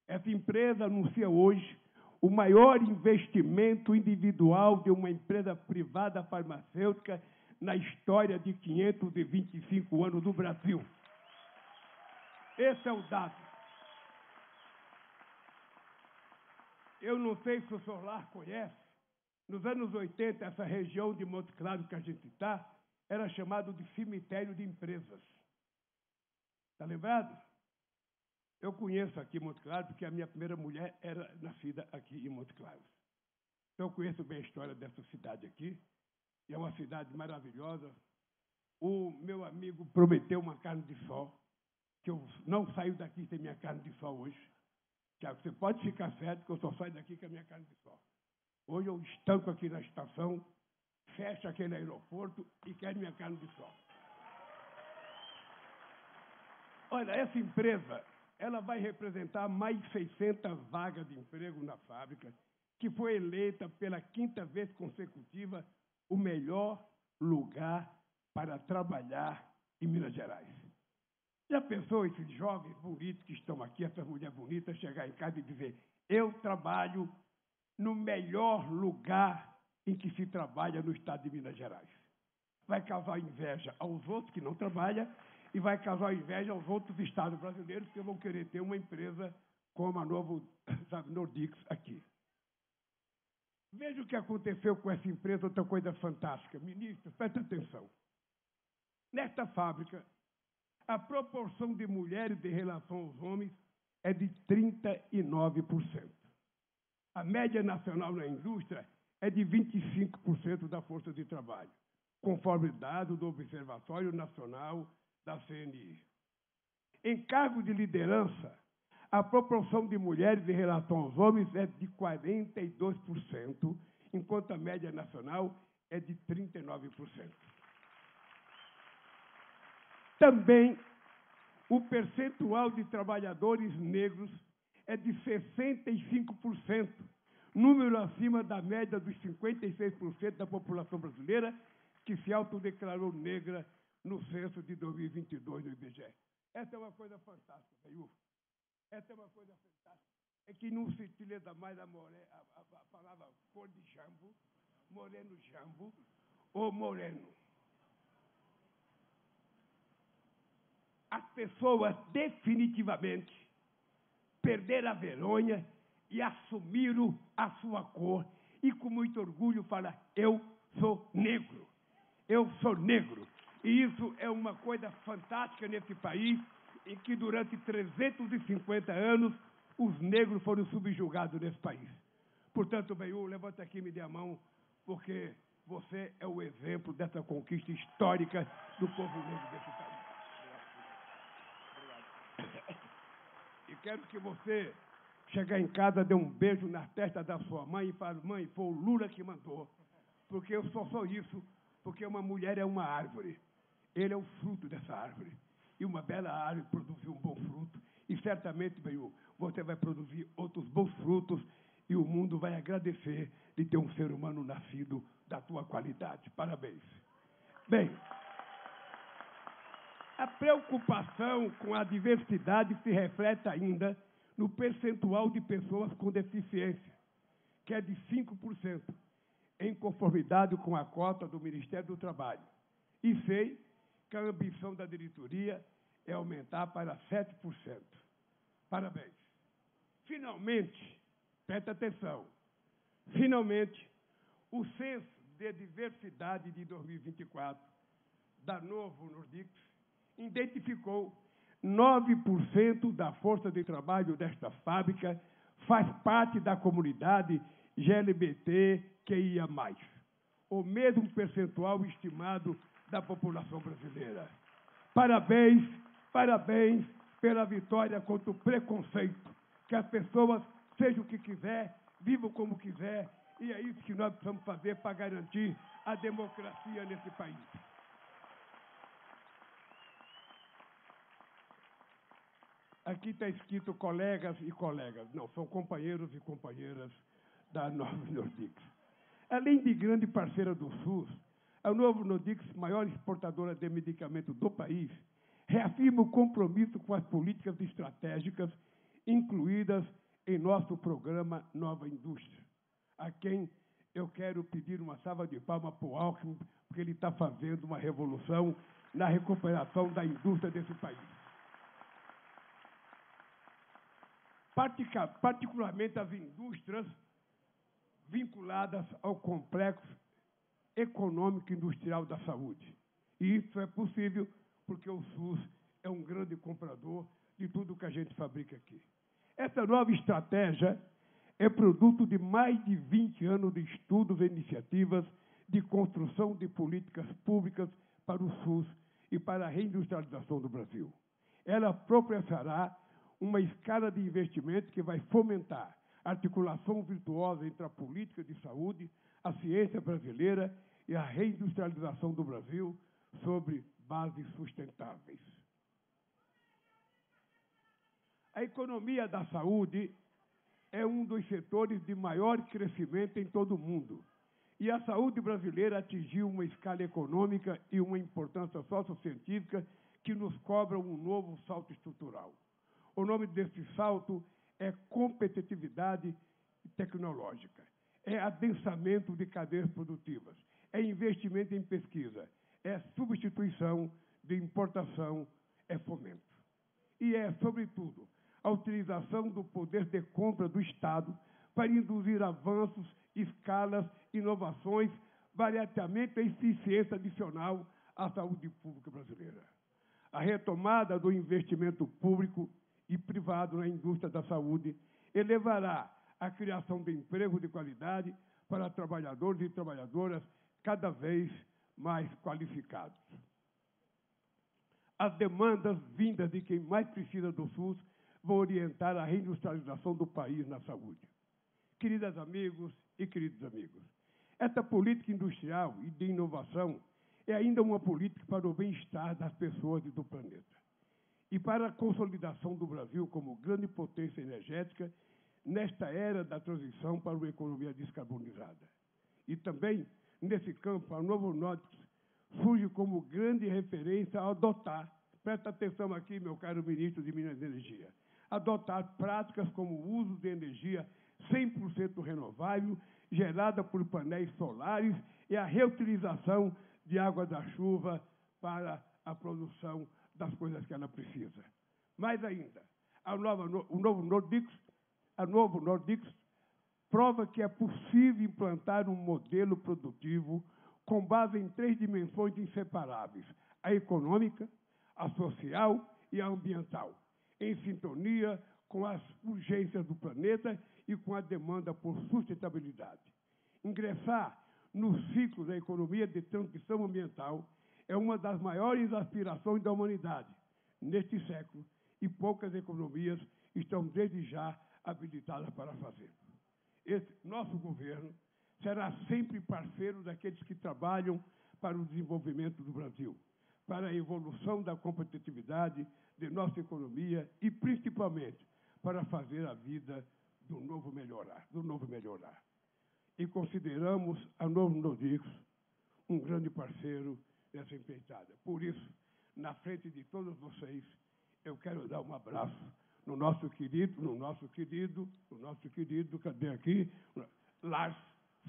Essa empresa anuncia hoje o maior investimento individual de uma empresa privada farmacêutica na história de 525 anos do Brasil. Esse é o dado. Eu não sei se o senhor Lar conhece, nos anos 80, essa região de Monte Claro que a gente está, era chamado de cemitério de empresas. Está lembrado? Eu conheço aqui Monte Claro porque a minha primeira mulher era nascida aqui em Monte Claro. Então, eu conheço bem a história dessa cidade aqui, e é uma cidade maravilhosa. O meu amigo prometeu uma carne de sol, que eu não saio daqui sem minha carne de sol hoje. Tiago, você pode ficar certo que eu só saio daqui com a minha carne de sol. Hoje eu estanco aqui na estação, fecho aquele aeroporto e quero minha carne de sol. Olha, essa empresa, ela vai representar mais de 600 vagas de emprego na fábrica, que foi eleita pela 5ª vez consecutiva o melhor lugar para trabalhar em Minas Gerais. Já pensou esses jovens bonitos que estão aqui, essas mulheres bonitas, chegar em casa e dizer: eu trabalho no melhor lugar em que se trabalha no estado de Minas Gerais? Vai causar inveja aos outros que não trabalham e vai causar inveja aos outros estados brasileiros que vão querer ter uma empresa como a Novo Nordics aqui. Veja o que aconteceu com essa empresa, outra coisa fantástica. Ministro, presta atenção. Nesta fábrica, a proporção de mulheres em relação aos homens é de 39%. A média nacional na indústria é de 25% da força de trabalho, conforme dados do Observatório Nacional da CNI. Em cargos de liderança, a proporção de mulheres em relação aos homens é de 42%, enquanto a média nacional é de 39%. Também, o percentual de trabalhadores negros é de 65%, número acima da média dos 56% da população brasileira, que se autodeclarou negra no censo de 2022 do IBGE. Essa é uma coisa fantástica, viu? Essa é uma coisa fantástica. É que não se utiliza mais a palavra cor de jambo, moreno jambo ou moreno. As pessoas definitivamente perderam a vergonha e assumiram a sua cor e com muito orgulho falam, eu sou negro, eu sou negro. E isso é uma coisa fantástica nesse país, em que durante 350 anos os negros foram subjugados nesse país. Portanto, Benhu, levanta aqui e me dê a mão, porque você é o exemplo dessa conquista histórica do povo negro desse país. E quero que você, chegar em casa, dê um beijo na testa da sua mãe e fale, mãe, foi o Lula que mandou, porque eu só sou isso, porque uma mulher é uma árvore. Ele é o fruto dessa árvore. E uma bela árvore produziu um bom fruto. E certamente, Benhu, você vai produzir outros bons frutos e o mundo vai agradecer de ter um ser humano nascido da tua qualidade. Parabéns. Bem, a preocupação com a diversidade se reflete ainda no percentual de pessoas com deficiência, que é de 5%, em conformidade com a cota do Ministério do Trabalho. E sei que a ambição da diretoria é aumentar para 7%. Parabéns. Finalmente, presta atenção, finalmente, o Censo de Diversidade de 2024 da Novo Nordics identificou 9% da força de trabalho desta fábrica faz parte da comunidade LGBTQIA+, o mesmo percentual estimado da população brasileira. Parabéns, parabéns pela vitória contra o preconceito. Que as pessoas sejam o que quiser, vivam como quiser, e é isso que nós precisamos fazer para garantir a democracia nesse país. Aqui está escrito colegas e colegas. Não, são companheiros e companheiras da Novo Nordics. Além de grande parceira do SUS, a Novo Nordics, maior exportadora de medicamento do país, reafirma o compromisso com as políticas estratégicas incluídas em nosso programa Nova Indústria, a quem eu quero pedir uma salva de palmas para o Alckmin, porque ele está fazendo uma revolução na recuperação da indústria desse país. Particularmente as indústrias vinculadas ao complexo econômico e industrial da saúde. E isso é possível porque o SUS é um grande comprador de tudo que a gente fabrica aqui. Essa nova estratégia é produto de mais de 20 anos de estudos e iniciativas de construção de políticas públicas para o SUS e para a reindustrialização do Brasil. Ela proporcionará uma escala de investimento que vai fomentar a articulação virtuosa entre a política de saúde, a ciência brasileira e a reindustrialização do Brasil sobre bases sustentáveis. A economia da saúde é um dos setores de maior crescimento em todo o mundo. E a saúde brasileira atingiu uma escala econômica e uma importância sociocientífica que nos cobram um novo salto estrutural. O nome desse salto é competitividade tecnológica, é adensamento de cadeias produtivas, é investimento em pesquisa, é substituição de importação, é fomento. E é, sobretudo, a utilização do poder de compra do Estado para induzir avanços, escalas, inovações, variadamente a eficiência adicional à saúde pública brasileira. A retomada do investimento público e privado na indústria da saúde elevará a criação de emprego de qualidade para trabalhadores e trabalhadoras cada vez mais qualificados. As demandas vindas de quem mais precisa do SUS vão orientar a reindustrialização do país na saúde. Queridas amigos e queridos amigos, esta política industrial e de inovação é ainda uma política para o bem-estar das pessoas e do planeta. E para a consolidação do Brasil como grande potência energética nesta era da transição para uma economia descarbonizada. E também, nesse campo, a Novo Nordics surge como grande referência a adotar, presta atenção aqui, meu caro ministro de Minas e Energia, adotar práticas como o uso de energia 100% renovável, gerada por painéis solares, e a reutilização de água da chuva para a produção das coisas que ela precisa. Mais ainda, a Novo Nordics prova que é possível implantar um modelo produtivo com base em 3 dimensões inseparáveis: a econômica, a social e a ambiental, em sintonia com as urgências do planeta e com a demanda por sustentabilidade. Ingressar no ciclo da economia de transição ambiental é uma das maiores aspirações da humanidade neste século, e poucas economias estão desde já habilitadas para fazer. Esse nosso governo será sempre parceiro daqueles que trabalham para o desenvolvimento do Brasil, para a evolução da competitividade de nossa economia e, principalmente, para fazer a vida do novo melhorar. E consideramos a Novo Nordics um grande parceiro nessa empreitada. Por isso, na frente de todos vocês, eu quero dar um abraço no nosso querido, cadê aqui? Lars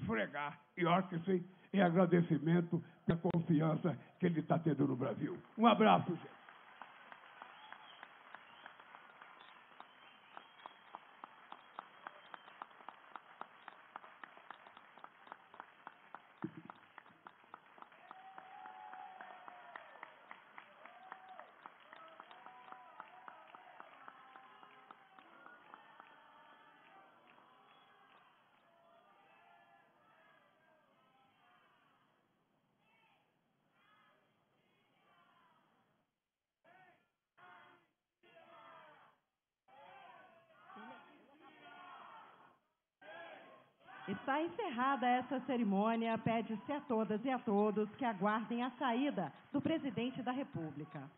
Fregar Jorgensen, em agradecimento pela confiança que ele está tendo no Brasil. Um abraço, gente. Está encerrada essa cerimônia. Pede-se a todas e a todos que aguardem a saída do presidente da República.